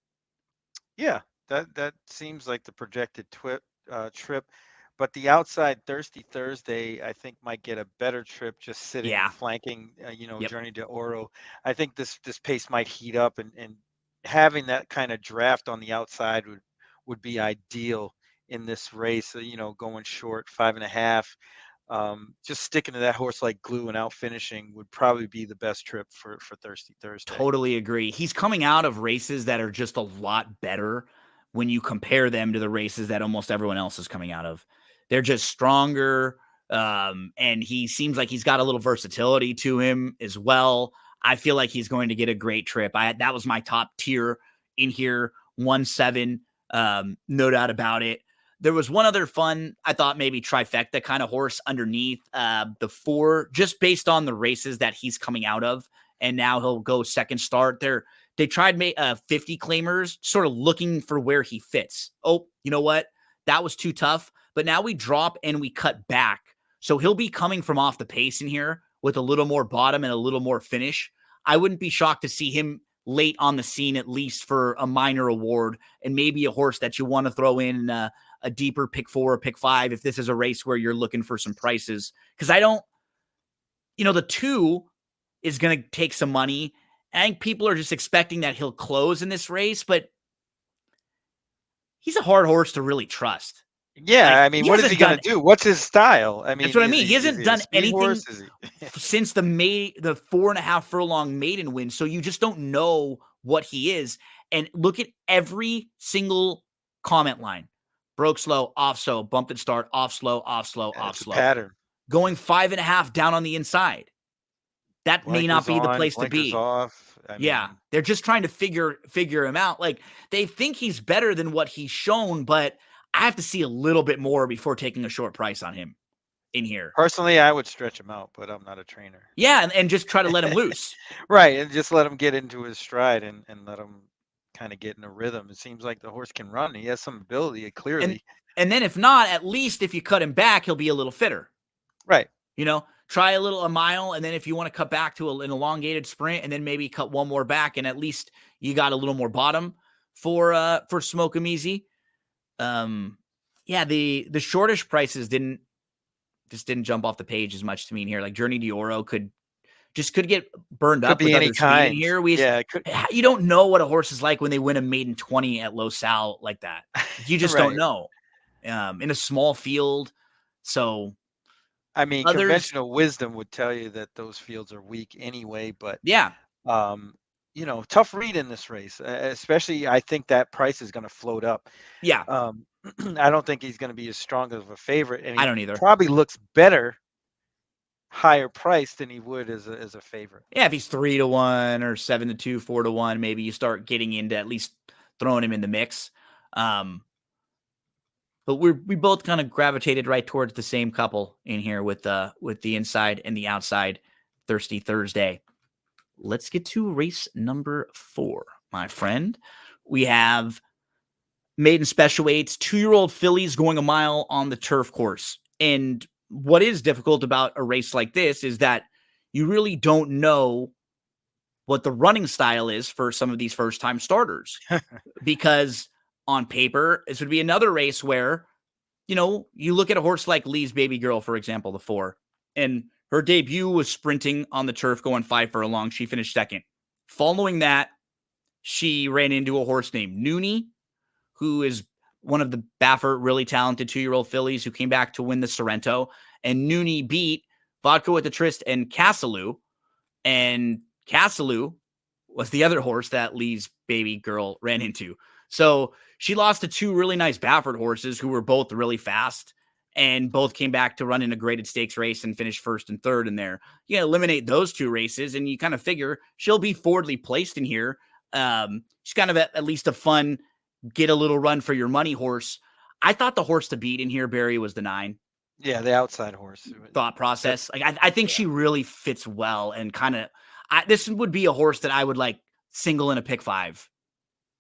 [SPEAKER 2] Yeah, that seems like the projected trip. But the outside Thirsty Thursday, I think, might get a better trip just sitting and flanking,
[SPEAKER 1] Yep.
[SPEAKER 2] Journey de Oro. I think this pace might heat up, and having that kind of draft on the outside would be ideal in this race. Going short 5.5. Just sticking to that horse like glue and out finishing would probably be the best trip for Thirsty Thursday.
[SPEAKER 1] Totally agree. He's coming out of races that are just a lot better when you compare them to the races that almost everyone else is coming out of. They're just stronger, and he seems like he's got a little versatility to him as well. I feel like he's going to get a great trip. That was my top tier in here, 1-7, no doubt about it. There was one other fun, I thought maybe trifecta kind of horse underneath the 4, just based on the races that he's coming out of. And now he'll go second start. They tried 50 claimers, sort of looking for where he fits. Oh, you know what? That was too tough. But now we drop and we cut back. So he'll be coming from off the pace in here with a little more bottom and a little more finish. I wouldn't be shocked to see him late on the scene, at least for a minor award, and maybe a horse that you want to throw in a deeper pick 4 or pick 5 if this is a race where you're looking for some prices. Because the 2 is going to take some money. I think people are just expecting that he'll close in this race, but he's a hard horse to really trust.
[SPEAKER 2] Yeah, I mean, what is he going to do? What's his style? I mean,
[SPEAKER 1] that's what I mean. He hasn't done anything since the 4.5 furlong maiden win. So you just don't know what he is. And look at every single comment line. Broke slow, off slow, bumped and start, off slow, off slow, off slow.
[SPEAKER 2] Pattern.
[SPEAKER 1] Going 5.5 down on the inside. That may not be the place to be.
[SPEAKER 2] Off.
[SPEAKER 1] They're just trying to figure him out. Like, they think he's better than what he's shown, but I have to see a little bit more before taking a short price on him in here.
[SPEAKER 2] Personally, I would stretch him out, but I'm not a trainer.
[SPEAKER 1] Yeah, and just try to let him loose.
[SPEAKER 2] Right, and just let him get into his stride and let him kind of get in a rhythm. It seems like the horse can run. He has some ability, clearly.
[SPEAKER 1] And then if not, at least if you cut him back, he'll be a little fitter.
[SPEAKER 2] Right.
[SPEAKER 1] Try a mile, and then if you want to cut back to an elongated sprint, and then maybe cut one more back, and at least you got a little more bottom for Smoke 'em Easy. The shortish prices didn't jump off the page as much to me in here. Like Journey de Oro could get burned up with other speed in here. You don't know what a horse is like when they win a maiden 20 at low sal like that. You just don't know in a small field. So,
[SPEAKER 2] I mean, conventional wisdom would tell you that those fields are weak anyway, but tough read in this race, especially I think that price is going to float up.
[SPEAKER 1] Yeah.
[SPEAKER 2] I don't think he's going to be as strong of a favorite. And
[SPEAKER 1] I don't either.
[SPEAKER 2] Probably looks better, higher priced than he would as a favorite.
[SPEAKER 1] Yeah. If he's 3-1 or 7-2, 4-1, maybe you start getting into at least throwing him in the mix. But we both kind of gravitated right towards the same couple in here with the inside and the outside Thirsty Thursday. Let's get to race number 4, my friend. We have maiden special weights, 2-year-old fillies going a mile on the turf course. And what is difficult about a race like this is that you really don't know what the running style is for some of these first-time starters. Because on paper, this would be another race where, you look at a horse like Lee's Baby Girl, for example, the 4, and her debut was sprinting on the turf going 5 furlong. She finished second. Following that, she ran into a horse named Noonie, who is one of the Baffert really talented 2-year-old fillies who came back to win the Sorrento. And Noonie beat Vodka with the Tryst and Cassaloo. And Cassaloo was the other horse that Lee's Baby Girl ran into. So she lost to 2 really nice Baffert horses who were both really fast and both came back to run in a graded stakes race and finish first and third in there. You eliminate those 2 races and you kind of figure she'll be forwardly placed in here. She's kind of at least a fun, get a little run for your money horse. I thought the horse to beat in here, Barry, was the 9.
[SPEAKER 2] Yeah, the outside horse.
[SPEAKER 1] Thought process. Like I think she really fits well and kind of, this would be a horse that I would like single in a pick 5.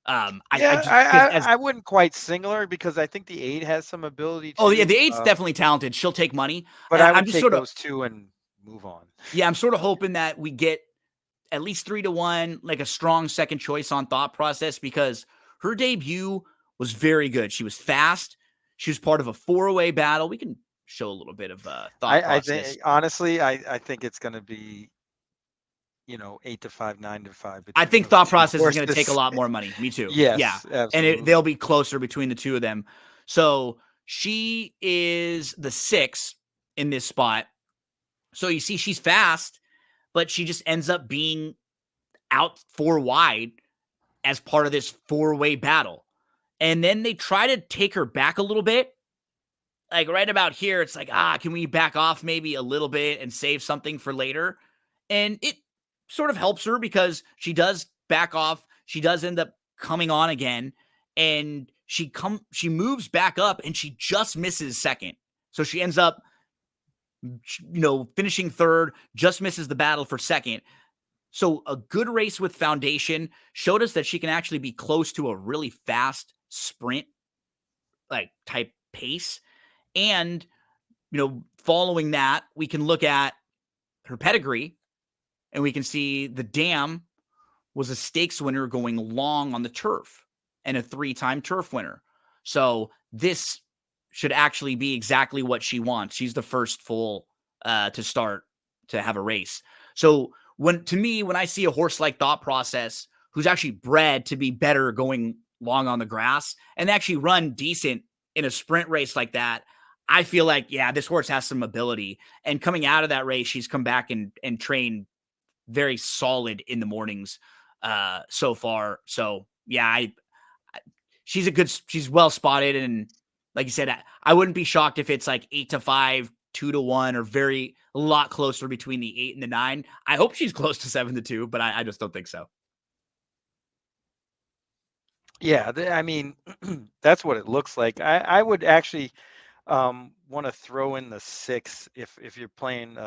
[SPEAKER 2] I wouldn't quite single her because I think the 8 has some ability.
[SPEAKER 1] Oh yeah, the 8's definitely talented. She'll take money,
[SPEAKER 2] but I would take those 2 and move on.
[SPEAKER 1] Yeah, I'm sort of hoping that we get at least 3-1, like a strong second choice on thought process, because her debut was very good. She was fast. She was part of a 4-away battle. We can show a little bit of thought process.
[SPEAKER 2] I think, honestly, I think it's going to be 8-5, 9-5.
[SPEAKER 1] I think thought process is going to take a lot more money. Me too.
[SPEAKER 2] Yes,
[SPEAKER 1] yeah,
[SPEAKER 2] absolutely.
[SPEAKER 1] And they'll be closer between the 2 of them. So she is the 6 in this spot. So you see, she's fast, but she just ends up being out 4 wide as part of this 4-way battle. And then they try to take her back a little bit. Like right about here, it's like, can we back off maybe a little bit and save something for later? And it sort of helps her because she does back off. She does end up coming on again, and she moves back up and she just misses second. So she ends up, finishing third, just misses the battle for second. So a good race with foundation showed us that she can actually be close to a really fast sprint, like type pace. And, following that, we can look at her pedigree and we can see the Dam was a stakes winner going long on the turf and a 3-time turf winner. So this should actually be exactly what she wants. She's the first foal to start to have a race. So when I see a horse like Thought Process, who's actually bred to be better going long on the grass and actually run decent in a sprint race like that, I feel like, this horse has some ability. And coming out of that race, she's come back and trained very solid in the mornings so far. So she's well spotted. And like you said, I wouldn't be shocked if it's like 8-5, 2-1, or a lot closer between the 8 and the 9. I hope she's close to 7-2, but I just don't think so.
[SPEAKER 2] Yeah, I mean, that's what it looks like. I would actually want to throw in the 6 if you're playing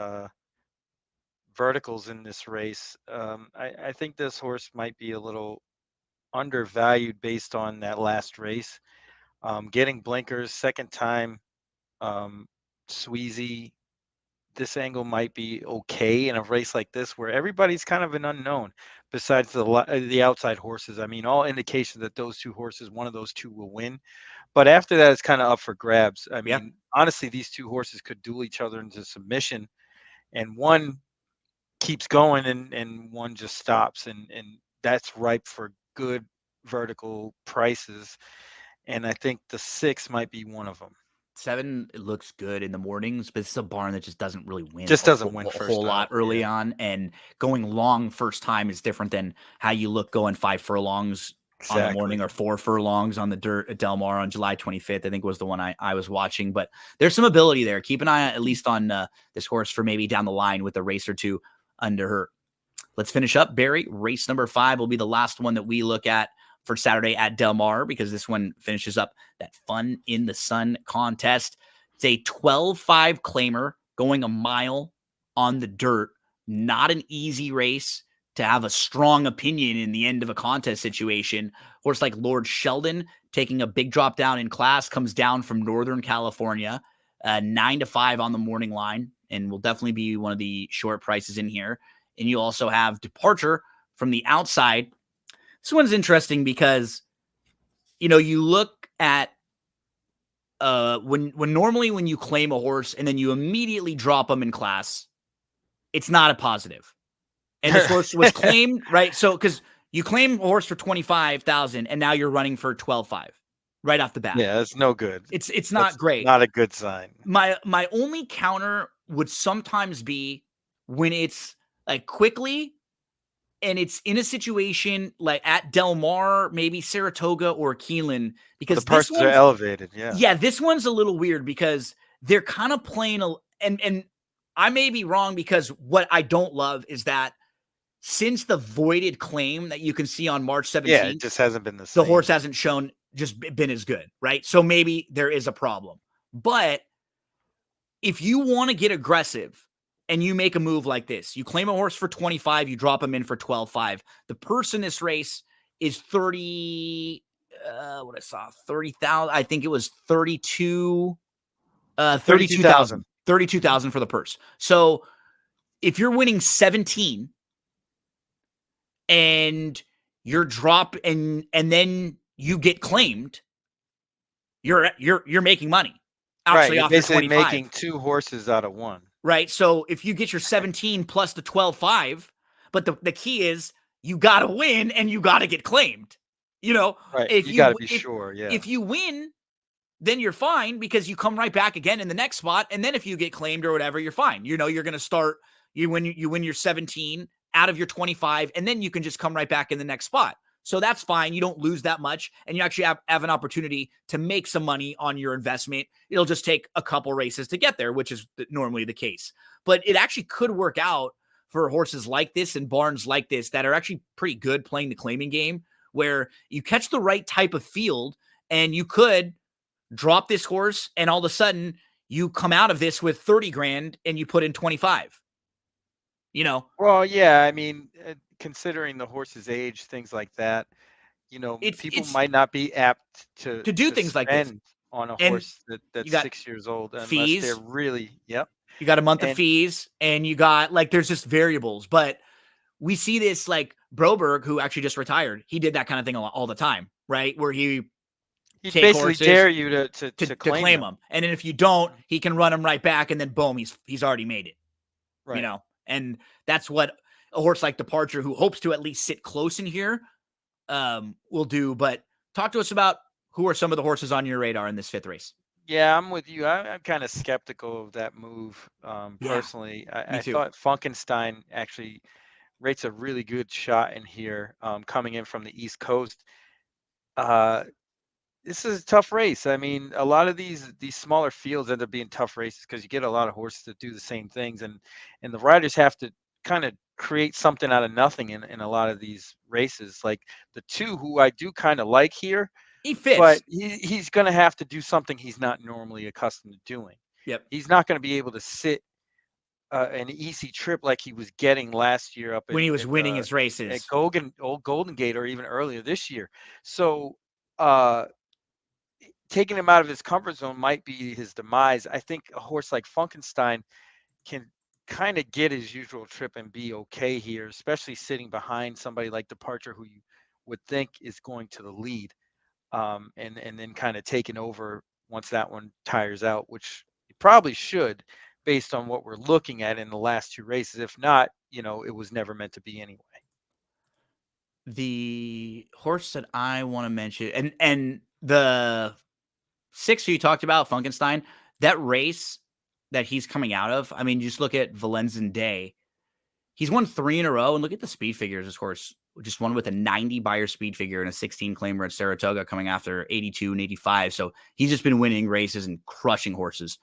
[SPEAKER 2] verticals in this race. I think this horse might be a little undervalued based on that last race. Getting blinkers, second time, Sweezy. This angle might be okay in a race like this where everybody's kind of an unknown besides the outside horses. I mean, all indications that those 2 horses, one of those 2 will win. But after that, it's kind of up for grabs. I mean, honestly, these 2 horses could duel each other into submission, and one keeps going and one just stops. And that's ripe for good vertical prices. And I think the 6 might be one of them.
[SPEAKER 1] 7, it looks good in the mornings, but it's a barn that just doesn't really win.
[SPEAKER 2] Just doesn't win
[SPEAKER 1] a whole lot early on, and going long first time is different than how you look going 5 furlongs on the morning or 4 furlongs on the dirt at Del Mar on July 25th. I think was the one I was watching, but there's some ability there. Keep an eye at least on this horse for maybe down the line with a race or 2 under her. Let's finish up, Barry. Race number 5 will be the last one that we look at for Saturday at Del Mar, because this one finishes up that Fun in the Sun contest. It's a 12-5 claimer going a mile on the dirt. Not an easy race. to have a strong opinion in the end of a contest situation. Horse like Lord Sheldon taking a big drop down in class, comes down from Northern California, 9-5 on the morning line, and will definitely be one of the short prices in here. And you also have Departure from the outside. This one's interesting because, you look at when normally when you claim a horse and then you immediately drop them in class, it's not a positive. And this horse was claimed, right? So, because you claim a horse for 25,000 and now you're running for 12.5 right off the bat.
[SPEAKER 2] Yeah, that's no good.
[SPEAKER 1] It's not great.
[SPEAKER 2] Not a good sign.
[SPEAKER 1] My only counter would sometimes be when it's like quickly and it's in a situation like at Del Mar, maybe Saratoga or Keeneland, because
[SPEAKER 2] The purses are elevated.
[SPEAKER 1] yeah, this one's a little weird because they're kind of playing and I may be wrong, because what I don't love is that since the voided claim that you can see on March 17th,
[SPEAKER 2] yeah, it just hasn't been the same.
[SPEAKER 1] The horse hasn't shown just been as good, right? So maybe there is a problem. But if you want to get aggressive and you make a move like this, you claim a horse for 25, you drop him in for 12.5. The purse in this race is 30, what I saw, 30,000. I think it was 32,000. 32,000 for the purse. So if you're winning 17 and you're drop and then you get claimed, you're making money.
[SPEAKER 2] Right,
[SPEAKER 1] Off
[SPEAKER 2] basically
[SPEAKER 1] 25.
[SPEAKER 2] making 2 horses out of 1.
[SPEAKER 1] Right. So if you get your 17 plus the 12.5, but the key is you got to win and you got to get claimed.
[SPEAKER 2] Right.
[SPEAKER 1] If
[SPEAKER 2] you got to be sure. Yeah.
[SPEAKER 1] If you win, then you're fine because you come right back again in the next spot. And then if you get claimed or whatever, you're fine. You're going to start, you win your 17 out of your 25, and then you can just come right back in the next spot. So that's fine. You don't lose that much, and you actually have an opportunity to make some money on your investment. It'll just take a couple races to get there, which is normally the case. But it actually could work out for horses like this and barns like this that are actually pretty good playing the claiming game, where you catch the right type of field and you could drop this horse and all of a sudden you come out of this with 30 grand and you put in 25.
[SPEAKER 2] Well, yeah, I mean, considering the horse's age, things like that, people might not be apt to
[SPEAKER 1] do things like this
[SPEAKER 2] on a horse that's 6 years old, unless they're really, yep.
[SPEAKER 1] You got a month of fees, and you got there's just variables. But we see this like Broberg, who actually just retired. He did that kind of thing all the time, right? Where he
[SPEAKER 2] basically dare you to
[SPEAKER 1] claim them, and then if you don't, he can run them right back, and then boom, he's already made it.
[SPEAKER 2] Right.
[SPEAKER 1] And that's what a horse like Departure, who hopes to at least sit close in here, will do. But talk to us about who are some of the horses on your radar in this 5th race.
[SPEAKER 2] Yeah, I'm with you. I'm kind of skeptical of that move. Personally, I thought Funkenstein actually rates a really good shot in here, coming in from the East Coast. This is a tough race. I mean, a lot of these smaller fields end up being tough races because you get a lot of horses that do the same things, and the riders have to kind of create something out of nothing in a lot of these races. Like the 2 who I do kind of like here,
[SPEAKER 1] he fits,
[SPEAKER 2] but he's going to have to do something he's not normally accustomed to doing.
[SPEAKER 1] Yep,
[SPEAKER 2] he's not going to be able to sit an easy trip like he was getting last year
[SPEAKER 1] when he was winning his races
[SPEAKER 2] at Old Golden Gate, or even earlier this year. So taking him out of his comfort zone might be his demise. I think a horse like Funkenstein can kind of get his usual trip and be okay here, especially sitting behind somebody like Departure, who you would think is going to the lead, and then kind of taking over once that one tires out, which he probably should, based on what we're looking at in the last 2 races. If not, it was never meant to be anyway.
[SPEAKER 1] The horse that I want to mention, and the 6 you talked about, Funkenstein, that race that he's coming out of, I mean, just look at Valenzen Day. He's won 3 in a row, and look at the speed figures. This horse just won with a 90 buyer speed figure and a 16 claimer at Saratoga, coming after 82 and 85. So he's just been winning races and crushing horses.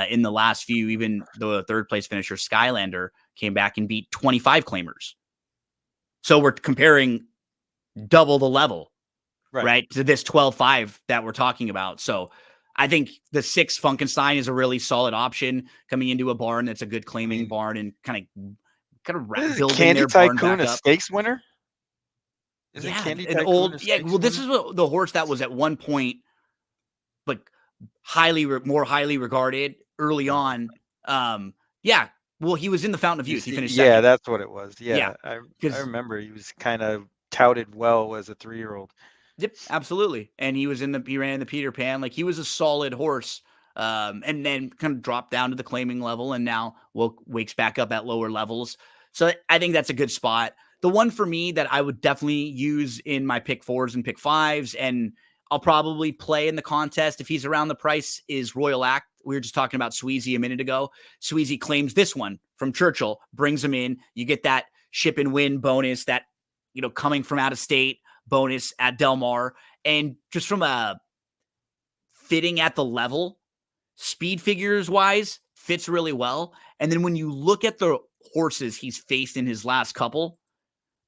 [SPEAKER 1] In the last few, even the 3rd place finisher Skylander came back and beat 25 claimers. So we're comparing double the level, right, to this 12.5 that we're talking about. So I think the 6 Funkenstein is a really solid option coming into a barn that's a good claiming barn and kind of kind of
[SPEAKER 2] This is
[SPEAKER 1] building
[SPEAKER 2] Candy
[SPEAKER 1] their barn
[SPEAKER 2] Tycoon
[SPEAKER 1] back
[SPEAKER 2] a
[SPEAKER 1] up.
[SPEAKER 2] stakes winner? Isn't
[SPEAKER 1] Yeah,
[SPEAKER 2] Candy
[SPEAKER 1] an
[SPEAKER 2] Tycoon
[SPEAKER 1] old
[SPEAKER 2] a
[SPEAKER 1] yeah.
[SPEAKER 2] stakes
[SPEAKER 1] Well, this
[SPEAKER 2] winner?
[SPEAKER 1] is the horse that was at one point like more highly regarded early
[SPEAKER 2] Oh,
[SPEAKER 1] on. Yeah. Well, he was in the Fountain of
[SPEAKER 2] you
[SPEAKER 1] Youth. He
[SPEAKER 2] see,
[SPEAKER 1] finished
[SPEAKER 2] yeah,
[SPEAKER 1] second.
[SPEAKER 2] that's what it was.
[SPEAKER 1] Yeah,
[SPEAKER 2] Yeah, I
[SPEAKER 1] because
[SPEAKER 2] remember he was kind of touted well as a 3-year-old.
[SPEAKER 1] yep, absolutely. And he ran in the Peter Pan. Like he was a solid horse. And then kind of dropped down to the claiming level and now wakes back up at lower levels. So I think that's a good spot. The one for me that I would definitely use in my pick fours and pick fives, and I'll probably play in the contest if he's around the price, is Royal Act. We were just talking about Sweezy a minute ago. Sweezy claims this one from Churchill, brings him in. You get that ship and win bonus, that, coming from out of state bonus at Del Mar. And just from a fitting at the level, speed figures wise, fits really well. And then when you look at the horses he's faced in his last couple,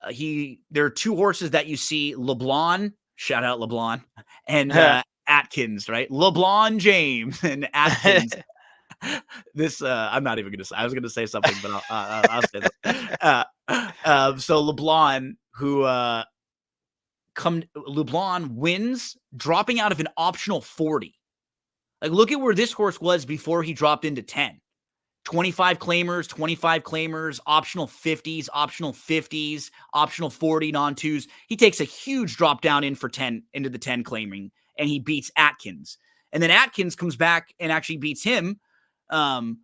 [SPEAKER 1] there are two horses that you see, LeBlanc, shout out LeBlanc, and Atkins, right? LeBlanc James and Atkins. This I'm not even gonna say. I was gonna say something, but I'll say that. So LeBlanc, who LeBlanc wins, dropping out of an optional 40. Like, look at where this horse was before he dropped into 10. 25 claimers, optional 50s, optional 40 non-twos. He takes a huge drop down into the 10 claiming, and he beats Atkins. And then Atkins comes back and actually beats him. And,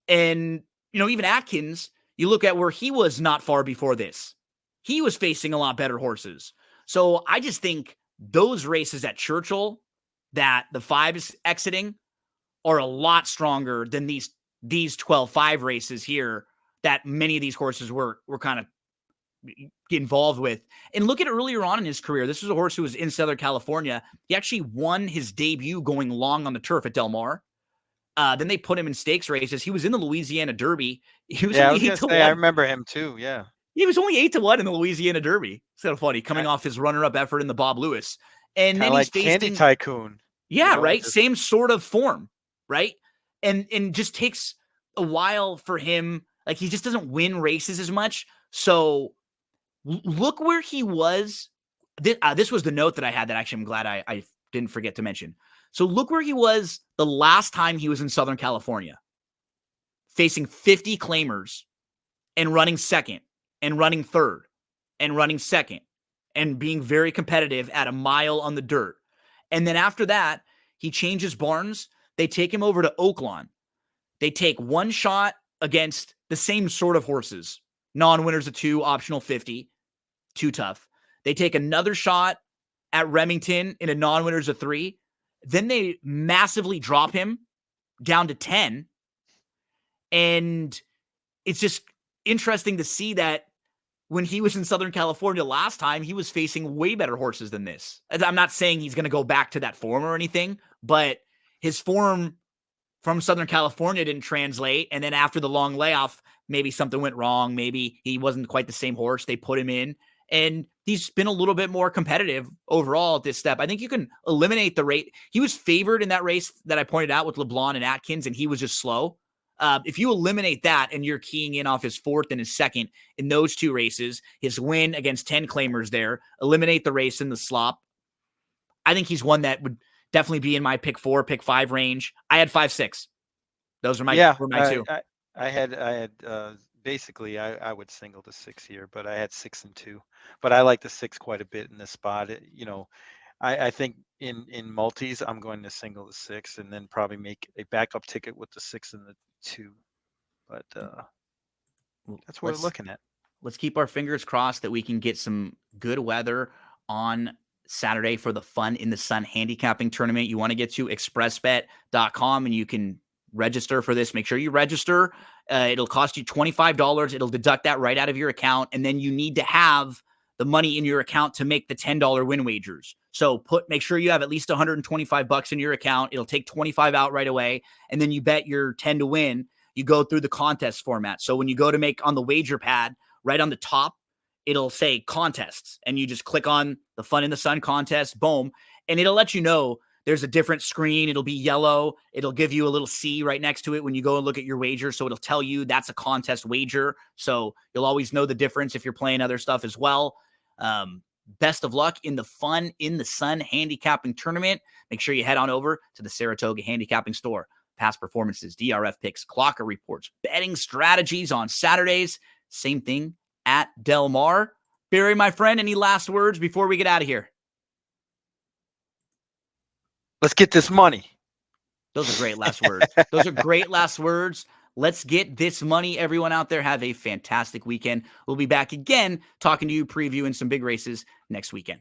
[SPEAKER 1] even Atkins, you look at where he was not far before this. He was facing a lot better horses. So I just think those races at Churchill that the 5 is exiting are a lot stronger than these 12-5 races here that many of these horses were kind of involved with. And look at earlier on in his career. This was a horse who was in Southern California. He actually won his debut going long on the turf at Del Mar. Then they put him in stakes races. He was in the Louisiana Derby. He was
[SPEAKER 2] Yeah, I
[SPEAKER 1] only
[SPEAKER 2] was gonna
[SPEAKER 1] 8 to
[SPEAKER 2] say I
[SPEAKER 1] 1.
[SPEAKER 2] remember him too. Yeah,
[SPEAKER 1] He was only 8 to 1 in the Louisiana Derby. It's kind of funny coming
[SPEAKER 2] kind
[SPEAKER 1] off his runner-up effort in the Bob Lewis. And
[SPEAKER 2] of
[SPEAKER 1] then he's
[SPEAKER 2] like Candy
[SPEAKER 1] facing,
[SPEAKER 2] Tycoon.
[SPEAKER 1] yeah, right,
[SPEAKER 2] Just
[SPEAKER 1] same sort of form, right? And just takes a while for him. Like, he just doesn't win races as much. So look where he was. This was the note that I had that actually I'm glad I didn't forget to mention. So look where he was the last time he was in Southern California, facing 50 claimers and running second and running third and running second and being very competitive at a mile on the dirt. And then after that, he changes barns. They take him over to Oaklawn. They take one shot against the same sort of horses, non-winners of 2, optional 50, too tough. They take another shot at Remington in a non-winners of 3. Then they massively drop him down to 10. And it's just interesting to see that when he was in Southern California last time, he was facing way better horses than this. I'm not saying he's going to go back to that form or anything, but his form from Southern California didn't translate. And then after the long layoff, maybe something went wrong. Maybe he wasn't quite the same horse. They put him in, and he's been a little bit more competitive overall at this step. I think you can eliminate the rate. He was favored in that race that I pointed out with LeBlanc and Atkins, and he was just slow. If you eliminate that and you're keying in off his 4th and his 2nd in those 2 races, his win against 10 claimers there, eliminate the race in the slop, I think he's one that would definitely be in my pick 4, pick 5 range. I had 5, 6. Those are my 2.
[SPEAKER 2] I had basically I would single the 6 here, but I had 6 and 2. But I like the 6 quite a bit in this spot. I think in multis I'm going to single the 6 and then probably make a backup ticket with the 6 and the 2. But that's what we're looking at.
[SPEAKER 1] Let's keep our fingers crossed that we can get some good weather on Saturday for the Fun in the Sun handicapping tournament. You want to get to expressbet.com and you can register for this. Make sure you register. It'll cost you $25. It'll deduct that right out of your account. And then you need to have the money in your account to make the $10 win wagers. So make sure you have at least $125 in your account. It'll take 25 out right away. And then you bet your 10 to win. You go through the contest format. So when you go to make on the wager pad, right on the top, it'll say contests, and you just click on the Fun in the Sun contest, boom, and it'll let you know there's a different screen. It'll be yellow. It'll give you a little C right next to it when you go and look at your wager. So it'll tell you that's a contest wager. So you'll always know the difference if you're playing other stuff as well. Best of luck in the Fun in the Sun handicapping tournament. Make sure you head on over to the Saratoga handicapping store. Past performances, DRF picks, clocker reports, betting strategies on Saturdays. Same thing at Del Mar. Barry, my friend, any last words before we get out of here?
[SPEAKER 2] Let's get this money.
[SPEAKER 1] Those are great last words. Those are great last words. Let's get this money. Everyone out there, have a fantastic weekend. We'll be back again talking to you, previewing some big races next weekend.